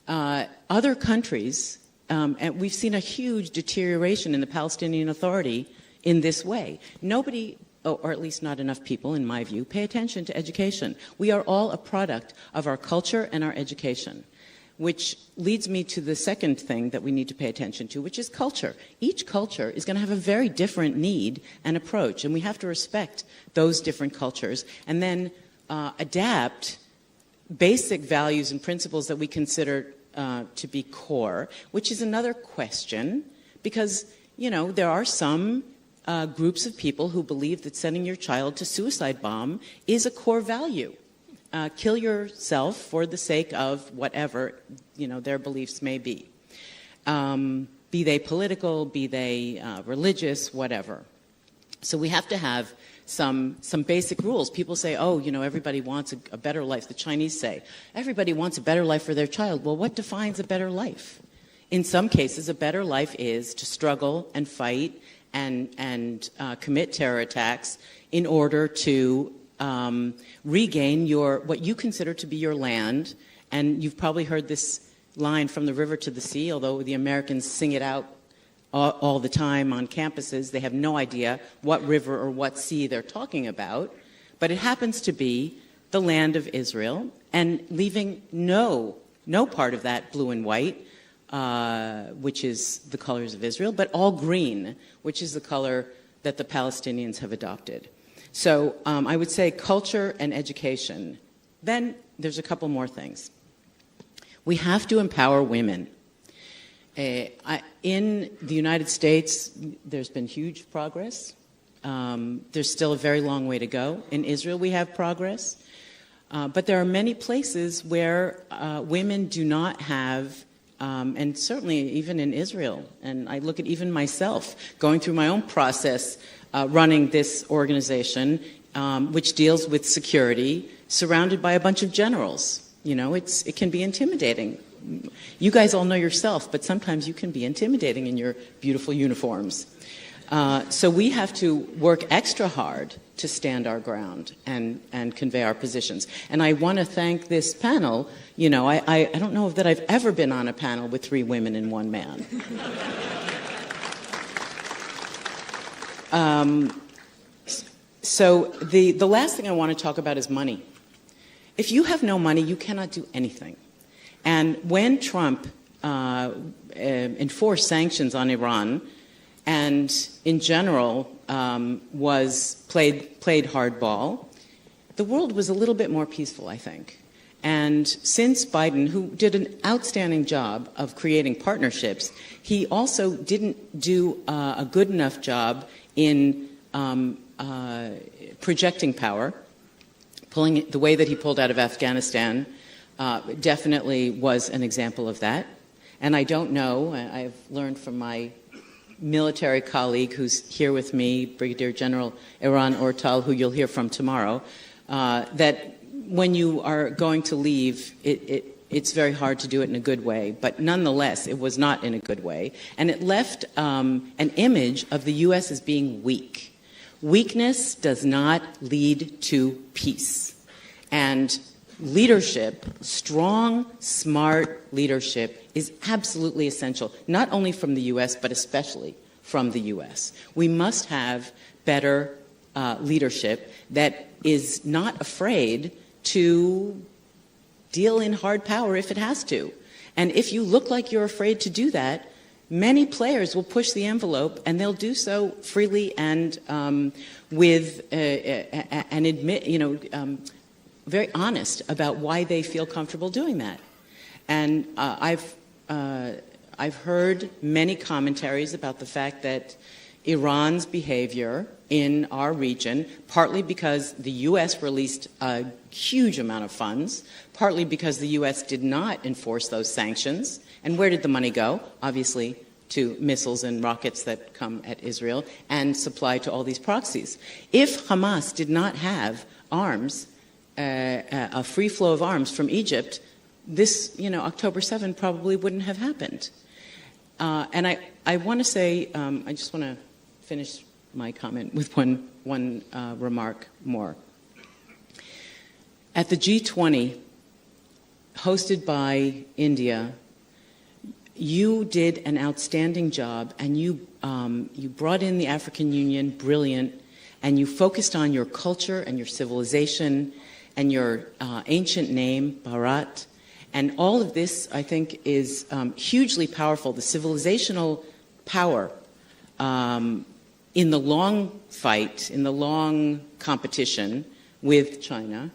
Other countries, and we've seen a huge deterioration in the Palestinian Authority in this way. Nobody, or at least not enough people, in my view, pay attention to education. We are all a product of our culture and our education, which leads me to the second thing that we need to pay attention to, which is culture. Each culture is going to have a very different need and approach, and we have to respect those different cultures and then adapt basic values and principles that we consider to be core, which is another question, because, there are some groups of people who believe that sending your child to suicide bomb is a core value. Kill yourself for the sake of whatever, their beliefs may be. Be they political, be they religious, whatever. So we have to have some basic rules. People say, everybody wants a better life. The Chinese say, everybody wants a better life for their child. Well, what defines a better life? In some cases, a better life is to struggle and fight and commit terror attacks in order to regain what you consider to be your land. And you've probably heard this line, from the river to the sea, although the Americans sing it out all the time on campuses. They have no idea what river or what sea they're talking about. But it happens to be the land of Israel, and leaving no part of that blue and white, which is the colors of Israel, but all green, which is the color that the Palestinians have adopted. So I would say culture and education. Then there's a couple more things. We have to empower women. In the United States, there's been huge progress. There's still a very long way to go. In Israel, we have progress. But there are many places where women do not have, and certainly even in Israel, and I look at even myself going through my own process running this organization, which deals with security, surrounded by a bunch of generals. It can be intimidating. you guys all know yourself, but sometimes you can be intimidating in your beautiful uniforms. So we have to work extra hard to stand our ground and convey our positions. And I want to thank this panel. You know, I don't know that I've ever been on a panel with 3 women and 1 man. So the last thing I want to talk about is money. If you have no money, you cannot do anything. And when Trump enforced sanctions on Iran, and in general played hardball, the world was a little bit more peaceful, I think. And since Biden, who did an outstanding job of creating partnerships, he also didn't do a good enough job in projecting power. The way that he pulled out of Afghanistan definitely was an example of that. And I don't know, I've learned from my military colleague who's here with me, Brigadier General Iran Ortal, who you'll hear from tomorrow, that when you are going to leave, it's very hard to do it in a good way. But nonetheless, it was not in a good way. And it left an image of the U.S. as being weak. Weakness does not lead to peace. And leadership, strong, smart leadership, is absolutely essential, not only from the U.S., but especially from the U.S. We must have better leadership that is not afraid to deal in hard power if it has to. And if you look like you're afraid to do that, many players will push the envelope, and they'll do so freely and very honest about why they feel comfortable doing that. And I've heard many commentaries about the fact that Iran's behavior in our region, partly because the U.S. released a huge amount of funds, partly because the U.S. did not enforce those sanctions. And where did the money go? Obviously, to missiles and rockets that come at Israel and supply to all these proxies. If Hamas did not have arms, a free flow of arms from Egypt, this, October 7 probably wouldn't have happened. And I want to say, I just want to finish my comment with one remark more. At the G20, hosted by India, you did an outstanding job, and you brought in the African Union, brilliant, and you focused on your culture and your civilization and your ancient name, Bharat. And all of this, I think, is hugely powerful. The civilizational power in the long fight, in the long competition with China,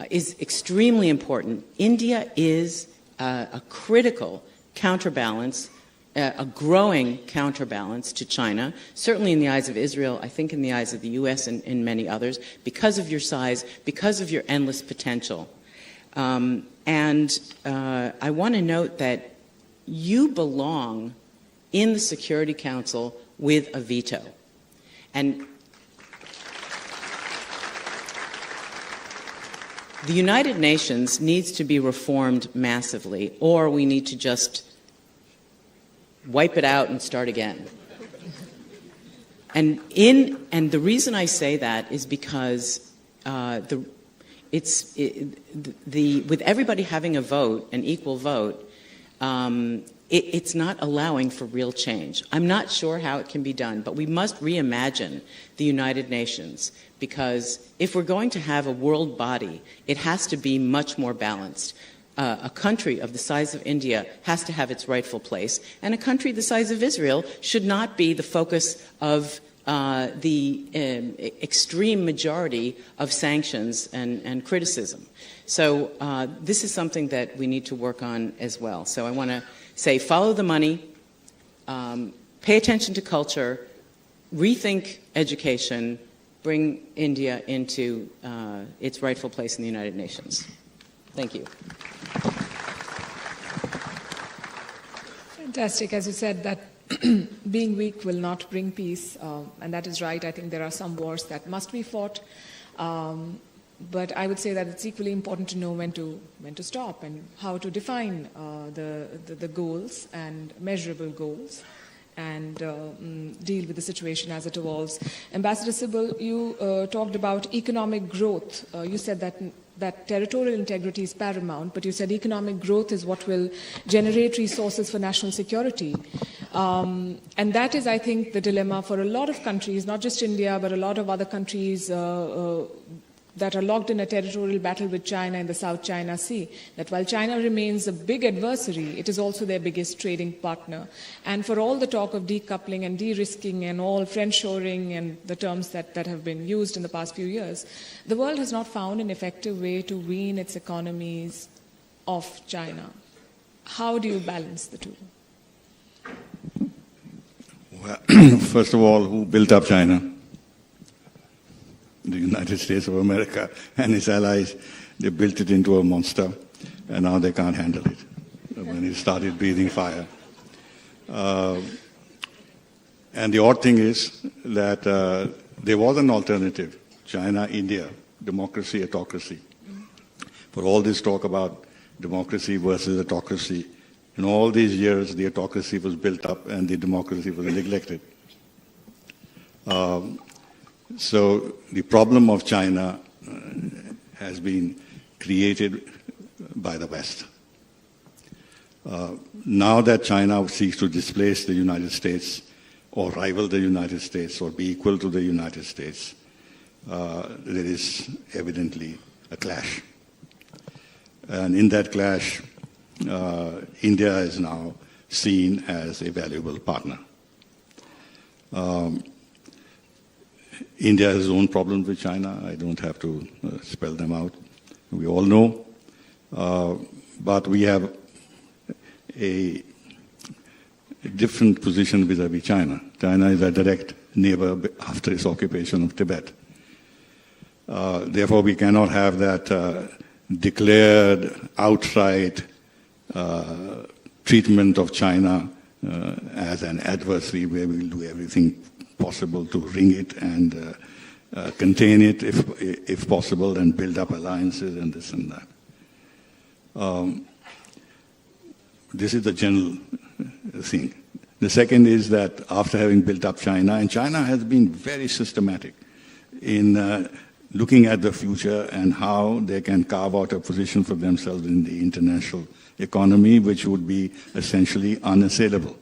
is extremely important. India is a critical counterbalance, a growing counterbalance to China, certainly in the eyes of Israel, I think in the eyes of the U.S. and in many others, because of your size, because of your endless potential. And I want to note that you belong in the Security Council with a veto. And the United Nations needs to be reformed massively, or we need to just wipe it out and start again. And the reason I say that is because with everybody having a vote, an equal vote, it's not allowing for real change. I'm not sure how it can be done, but we must reimagine the United Nations, because if we're going to have a world body, it has to be much more balanced. A country of the size of India has to have its rightful place, and a country the size of Israel should not be the focus of the extreme majority of sanctions and criticism. So this is something that we need to work on as well. So I want to say, follow the money, pay attention to culture, rethink education, bring India into its rightful place in the United Nations. Thank you. Fantastic. As you said, that being weak will not bring peace, and that is right. I think there are some wars that must be fought. But I would say that it's equally important to know when to stop and how to define the goals and measurable goals, and deal with the situation as it evolves. Ambassador Sibal, you talked about economic growth. You said that territorial integrity is paramount, but you said economic growth is what will generate resources for national security. And that is, I think, the dilemma for a lot of countries, not just India, but a lot of other countries that are locked in a territorial battle with China in the South China Sea, that while China remains a big adversary, it is also their biggest trading partner. And for all the talk of decoupling and de-risking and all friendshoring and the terms that have been used in the past few years, the world has not found an effective way to wean its economies off China. How do you balance the two? Well, first of all, who built up China? The United States of America and its allies. They built it into a monster, and now they can't handle it when it started breathing fire. And the odd thing is that there was an alternative, China, India, democracy, autocracy. For all this talk about democracy versus autocracy, in all these years, the autocracy was built up and the democracy was neglected. So the problem of China has been created by the West. Now that China seeks to displace the United States or rival the United States or be equal to the United States, there is evidently a clash. And in that clash, India is now seen as a valuable partner. India has its own problems with China. I don't have to spell them out. We all know. But we have a different position vis-à-vis China. China is a direct neighbor after its occupation of Tibet. Therefore, we cannot have that declared, outright treatment of China as an adversary where we will do everything possible to wring it and contain it if possible and build up alliances and this and that. This is the general thing. The second is that after having built up China, and China has been very systematic in looking at the future and how they can carve out a position for themselves in the international economy, which would be essentially unassailable.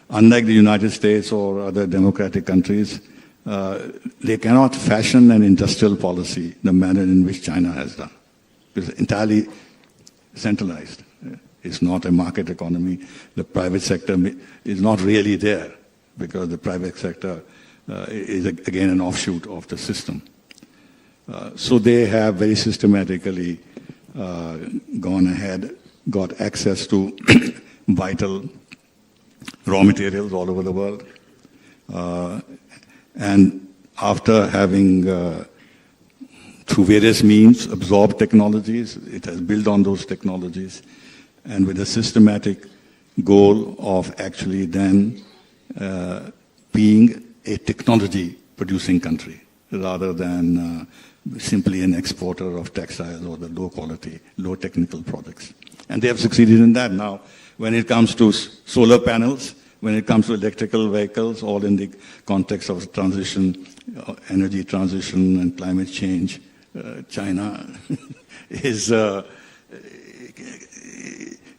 Unlike the United States or other democratic countries, they cannot fashion an industrial policy the manner in which China has done. It's entirely centralized. It's not a market economy. The private sector is not really there because the private sector is, again, an offshoot of the system. So they have very systematically gone ahead, got access to vital raw materials all over the world. And after having, through various means, absorbed technologies, it has built on those technologies, and with a systematic goal of actually then being a technology-producing country, rather than simply an exporter of textiles or the low-quality, low-technical products. And they have succeeded in that. Now, when it comes to solar panels, when it comes to electrical vehicles, all in the context of transition, energy transition and climate change, China is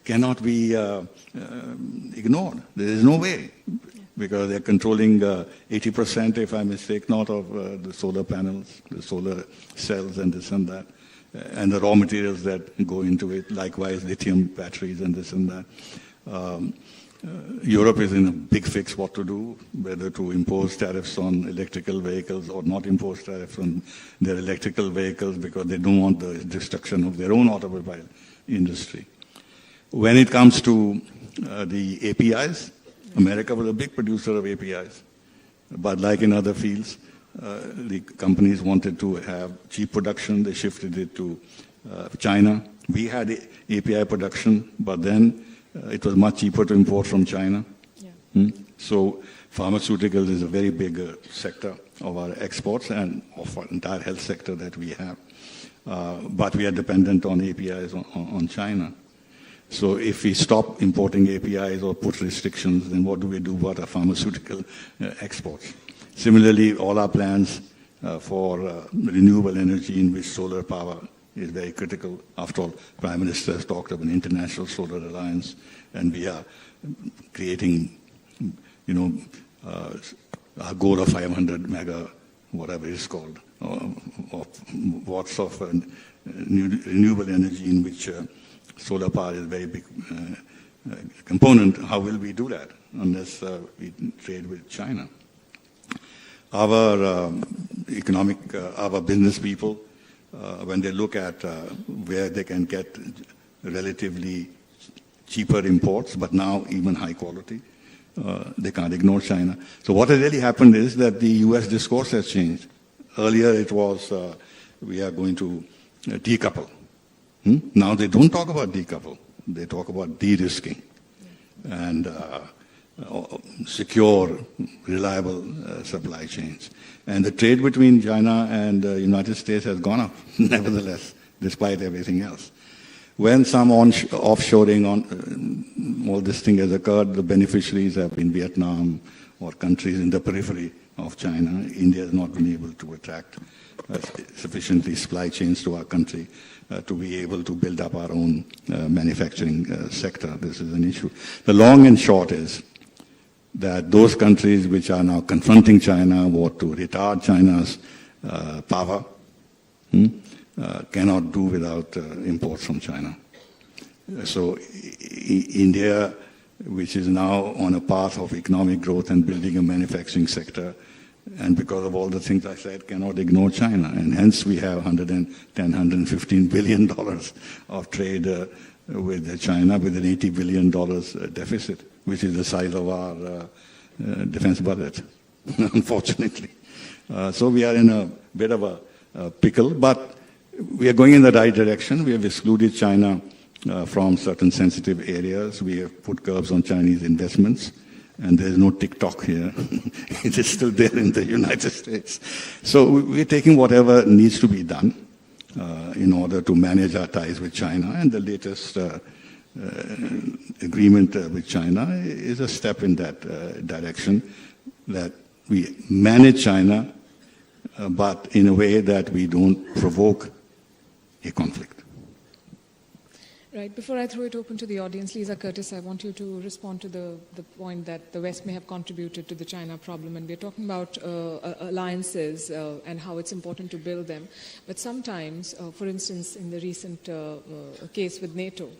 cannot be ignored. There is no way, because they're controlling 80%, if I mistake not, of the solar panels, the solar cells and this and that, and the raw materials that go into it, likewise lithium batteries and this and that. Europe is in a big fix what to do, whether to impose tariffs on electrical vehicles or not impose tariffs on their electrical vehicles, because they don't want the destruction of their own automobile industry. When it comes to the APIs, America was a big producer of APIs. But like in other fields, the companies wanted to have cheap production. They shifted it to China. We had API production, but then it was much cheaper to import from China. Yeah. So pharmaceuticals is a very big sector of our exports and of our entire health sector that we have. But we are dependent on APIs on China. So if we stop importing APIs or put restrictions, then what do we do about our pharmaceutical exports? Similarly, all our plans for renewable energy, in which solar power is very critical. After all, Prime Minister has talked of an international solar alliance, and we are creating, our goal of 500 mega, whatever it's called, of watts of renewable energy, in which solar power is a very big component. How will we do that unless we trade with China? Our our business people, when they look at where they can get relatively cheaper imports, but now even high quality, they can't ignore China. So what has really happened is that the U.S. discourse has changed. Earlier it was, we are going to decouple. Now they don't talk about decouple. They talk about de-risking and secure, reliable supply chains. And the trade between China and the United States has gone up, nevertheless, despite everything else. When some offshoring on all this thing has occurred, the beneficiaries have been Vietnam or countries in the periphery of China. India has not been able to attract sufficiently supply chains to our country to be able to build up our own manufacturing sector. This is an issue. The long and short is that those countries which are now confronting China, want to retard China's power, cannot do without imports from China. So India, which is now on a path of economic growth and building a manufacturing sector, and because of all the things I said, cannot ignore China. And hence we have $110, $115 billion of trade with China, with an $80 billion deficit, which is the size of our defense budget, unfortunately. So we are in a bit of a pickle, but we are going in the right direction. We have excluded China from certain sensitive areas. We have put curbs on Chinese investments. And there's no TikTok here. It is still there in the United States. So we're taking whatever needs to be done in order to manage our ties with China. And the latest agreement with China is a step in that direction, that we manage China, but in a way that we don't provoke a conflict. Right. Before I throw it open to the audience, Lisa Curtis, I want you to respond to the point that the West may have contributed to the China problem. And we're talking about alliances and how it's important to build them. But sometimes, for instance, in the recent case with NATO,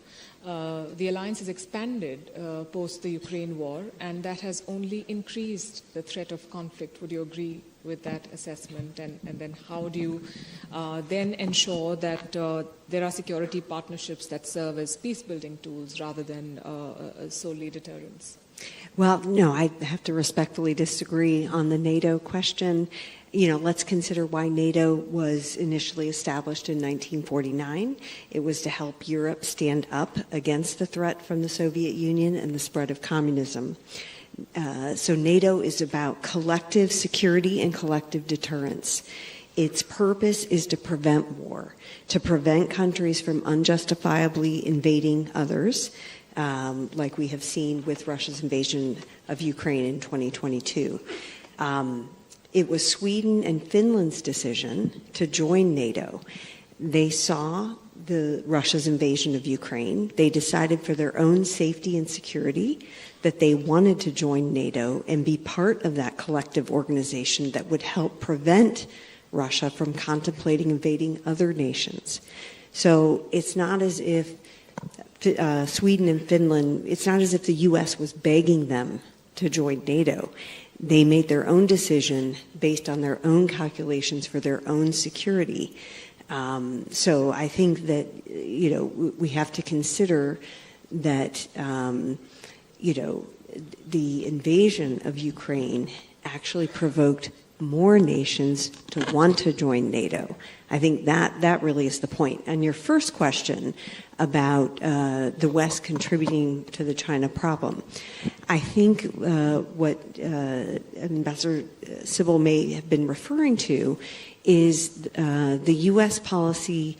the alliance has expanded post the Ukraine war, and that has only increased the threat of conflict. Would you agree with that assessment? And then how do you then ensure that there are security partnerships that serve as peace-building tools rather than solely deterrence? Well, no, I have to respectfully disagree on the NATO question. Let's consider why NATO was initially established in 1949. It was to help Europe stand up against the threat from the Soviet Union and the spread of communism. So NATO is about collective security and collective deterrence. Its purpose is to prevent war, to prevent countries from unjustifiably invading others, like we have seen with Russia's invasion of Ukraine in 2022. It was Sweden and Finland's decision to join NATO. They saw Russia's invasion of Ukraine. They decided for their own safety and security that they wanted to join NATO and be part of that collective organization that would help prevent Russia from contemplating invading other nations. So it's not as if Sweden and Finland, it's not as if the U.S. was begging them to join NATO. They made their own decision based on their own calculations for their own security. So I think that, we have to consider that, the invasion of Ukraine actually provoked more nations to want to join NATO. I think that really is the point. And your first question about the West contributing to the China problem, I think what Ambassador Sibal may have been referring to is the U.S. policy,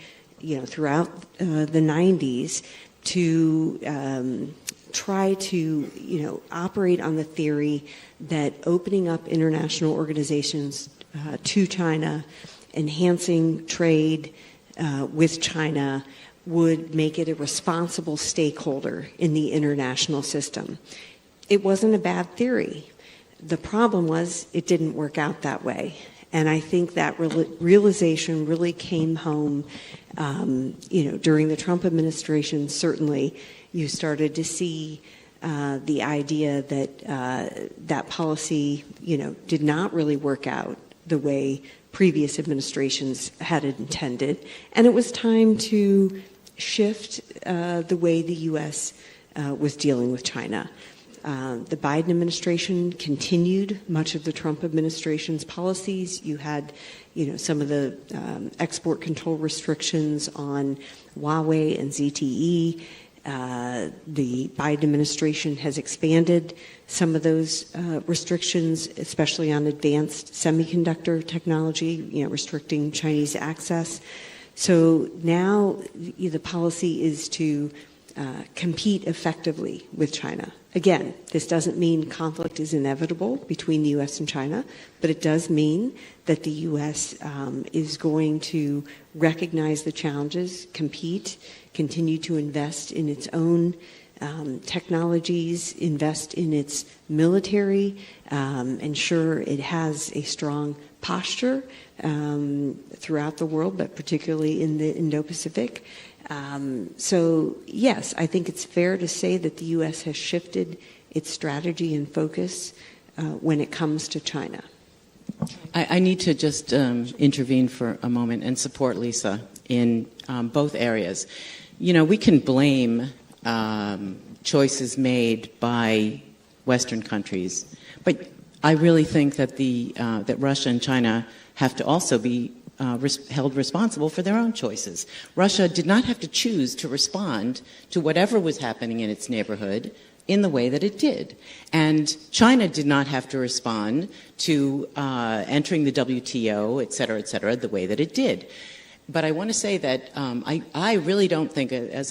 throughout the 90s to try to, operate on the theory that opening up international organizations to China, enhancing trade with China, would make it a responsible stakeholder in the international system. It wasn't a bad theory. The problem was it didn't work out that way. And I think that realization really came home, during the Trump administration. Certainly, you started to see the idea that that policy, did not really work out the way previous administrations had intended. And it was time to shift the way the U.S. Was dealing with China. The Biden administration continued much of the Trump administration's policies. You had, some of the export control restrictions on Huawei and ZTE. The Biden administration has expanded some of those restrictions, especially on advanced semiconductor technology, restricting Chinese access. So now the policy is to compete effectively with China. Again, this doesn't mean conflict is inevitable between the U.S. and China, but it does mean that the U.S. Is going to recognize the challenges, compete, continue to invest in its own technologies, invest in its military, ensure it has a strong posture throughout the world, but particularly in the Indo-Pacific. So, yes, I think it's fair to say that the U.S. has shifted its strategy and focus when it comes to China. I need to just intervene for a moment and support Lisa in both areas. We can blame choices made by Western countries, but I really think that that Russia and China have to also be held responsible for their own choices. Russia did not have to choose to respond to whatever was happening in its neighborhood in the way that it did. And China did not have to respond to entering the WTO, et cetera, the way that it did. But I want to say that I really don't think, as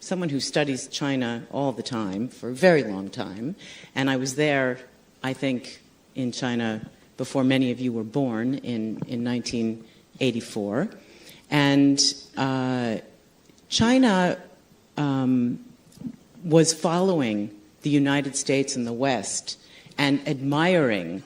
someone who studies China all the time, for a very long time, and I was there, I think, in China before many of you were born in 1984. And China was following the United States and the West and admiring.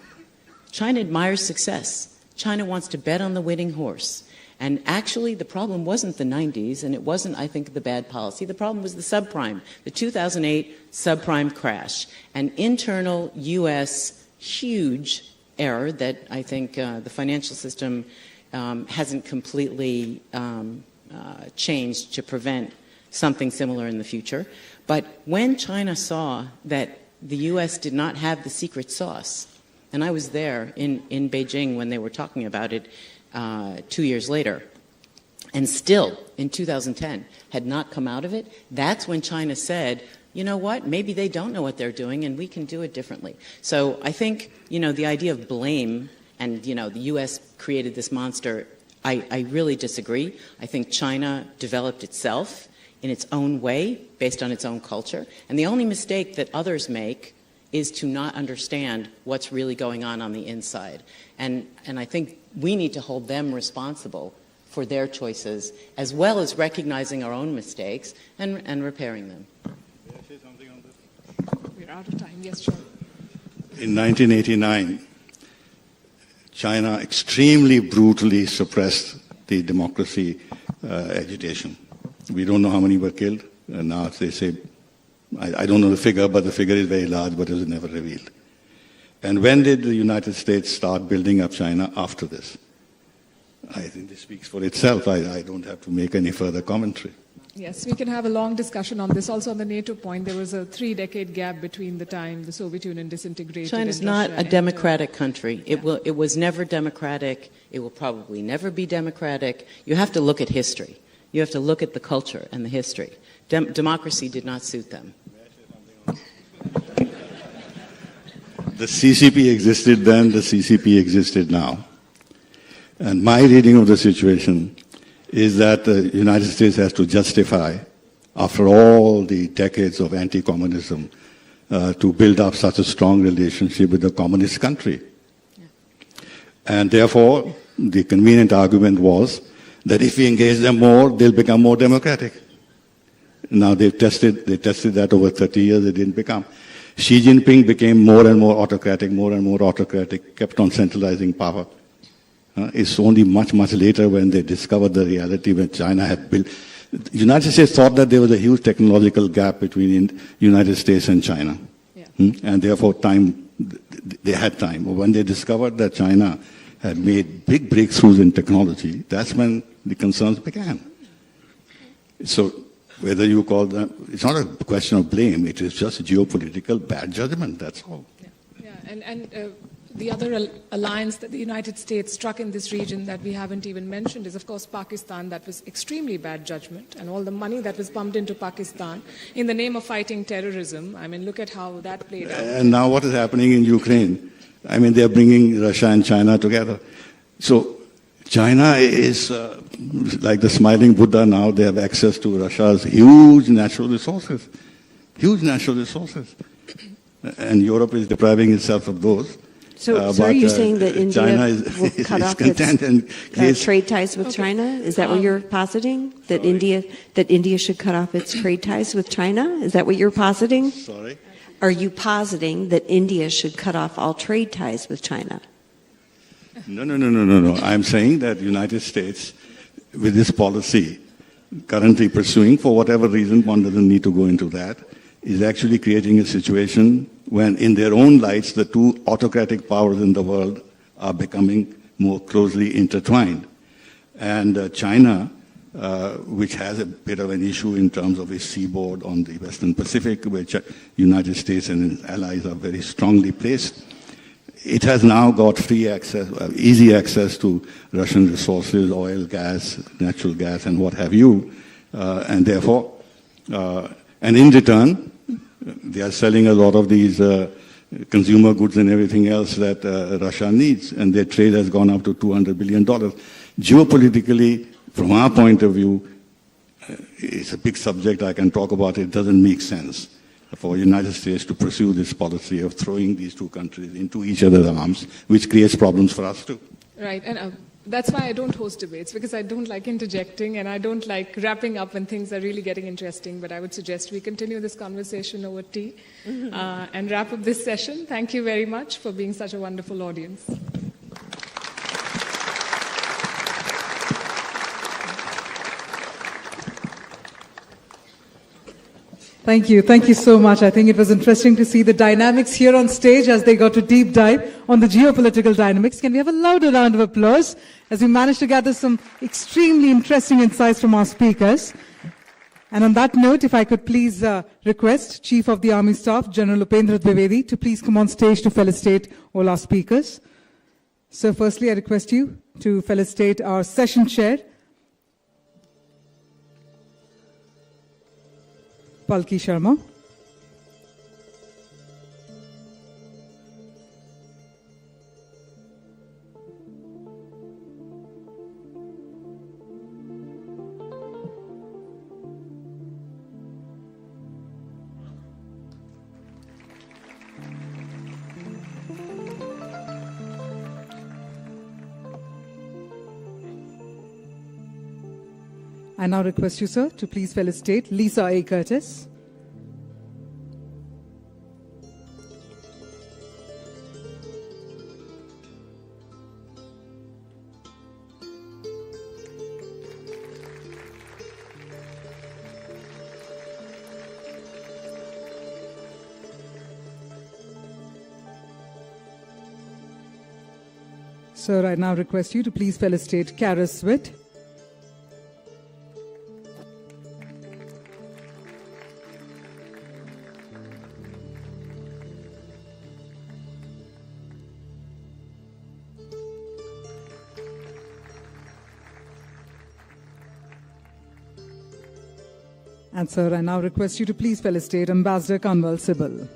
China admires success. China wants to bet on the winning horse. And actually, the problem wasn't the 90s, and it wasn't, I think, the bad policy. The problem was the subprime, the 2008 subprime crash, an internal U.S. huge error that I think the financial system hasn't completely changed to prevent something similar in the future. But when China saw that the U.S. did not have the secret sauce, and I was there in Beijing when they were talking about it 2 years later, and still in 2010 had not come out of it, that's when China said, you know what, maybe they don't know what they're doing and we can do it differently. So I think, the idea of blame and, the U.S. created this monster, I really disagree. I think China developed itself in its own way based on its own culture. And the only mistake that others make is to not understand what's really going on the inside. And I think we need to hold them responsible for their choices, as well as recognizing our own mistakes and repairing them. May I say something on this? We're out of time. Yes, sure. In 1989, China extremely brutally suppressed the democracy agitation. We don't know how many were killed. And now they say, I don't know the figure, but the figure is very large, but it was never revealed. And when did the United States start building up China after this? I think this speaks for itself. I don't have to make any further commentary. Yes, we can have a long discussion on this. Also on the NATO point, there was a 3-decade gap between the time the Soviet Union disintegrated. China's and not Russia a democratic country. It was never democratic. It will probably never be democratic. You have to look at history. You have to look at the culture and the history. Democracy did not suit them. The CCP existed then, the CCP existed now. And my reading of the situation is that the United States has to justify, after all the decades of anti-communism, to build up such a strong relationship with a communist country. Yeah. And therefore, the convenient argument was that if we engage them more, they'll become more democratic. Now they tested that over 30 years, it didn't become. Xi Jinping became more and more autocratic, kept on centralizing power. It's only much, much later when they discovered the reality when China had built. The United States thought that there was a huge technological gap between the United States and China. Yeah. And therefore they had time. But when they discovered that China had made big breakthroughs in technology, that's when the concerns began. So whether you call them, it's not a question of blame, it is just geopolitical bad judgment, that's all. Yeah. And the other alliance that the United States struck in this region that we haven't even mentioned is, of course, Pakistan. That was extremely bad judgment. And all the money that was pumped into Pakistan in the name of fighting terrorism, I mean, look at how that played out. And now what is happening in Ukraine? I mean, they're bringing Russia and China together. So China is like the smiling Buddha now. They have access to Russia's huge natural resources. And Europe is depriving itself of those. So are you saying that India will cut off its trade ties with China? Is that what you're positing? That India should cut off its trade ties with China? Is that what you're positing? Sorry? Are you positing that India should cut off all trade ties with China? No. I'm saying that the United States, with this policy currently pursuing, for whatever reason, one doesn't need to go into that, is actually creating a situation when in their own lights the two autocratic powers in the world are becoming more closely intertwined. And China, which has a bit of an issue in terms of its seaboard on the Western Pacific, where the United States and its allies are very strongly placed, it has now got free access, easy access to Russian resources, oil, gas, natural gas, and what have you. And therefore, and in return, they are selling a lot of these consumer goods and everything else that Russia needs, and their trade has gone up to $200 billion. Geopolitically, from our point of view, it's a big subject. I can talk about it. It doesn't make sense for the United States to pursue this policy of throwing these two countries into each other's arms, which creates problems for us too. Right, and that's why I don't host debates, because I don't like interjecting and I don't like wrapping up when things are really getting interesting. But I would suggest we continue this conversation over tea and wrap up this session. Thank you very much for being such a wonderful audience. Thank you. Thank you so much. I think it was interesting to see the dynamics here on stage as they got to deep dive on the geopolitical dynamics. Can we have a louder round of applause as we managed to gather some extremely interesting insights from our speakers. And on that note, if I could please request Chief of the Army Staff, General Upendra Dwivedi, to please come on stage to felicitate all our speakers. So firstly, I request you to felicitate our session chair, Palki Sharma. I now request you, sir, to please felicitate Lisa A. Curtis. Sir, I now request you to please felicitate Carice Witte. And sir, I now request you to please felicitate Ambassador Kanwal Sibal.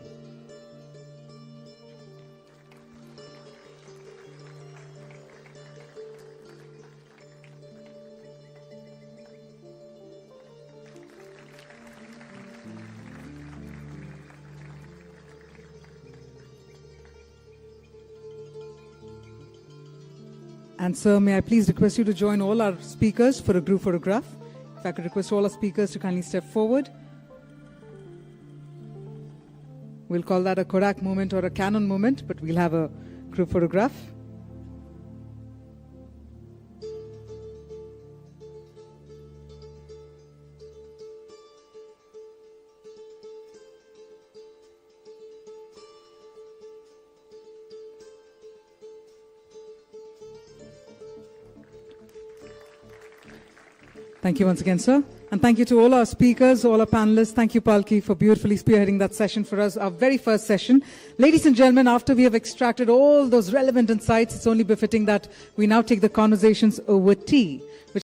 And sir, may I please request you to join all our speakers for a group photograph. If I could request all our speakers to kindly step forward. We'll call that a Kodak moment or a Canon moment, but we'll have a group photograph. Thank you once again, sir. And thank you to all our speakers, all our panelists. Thank you, Palki, for beautifully spearheading that session for us, our very first session. Ladies and gentlemen, after we have extracted all those relevant insights, it's only befitting that we now take the conversations over tea.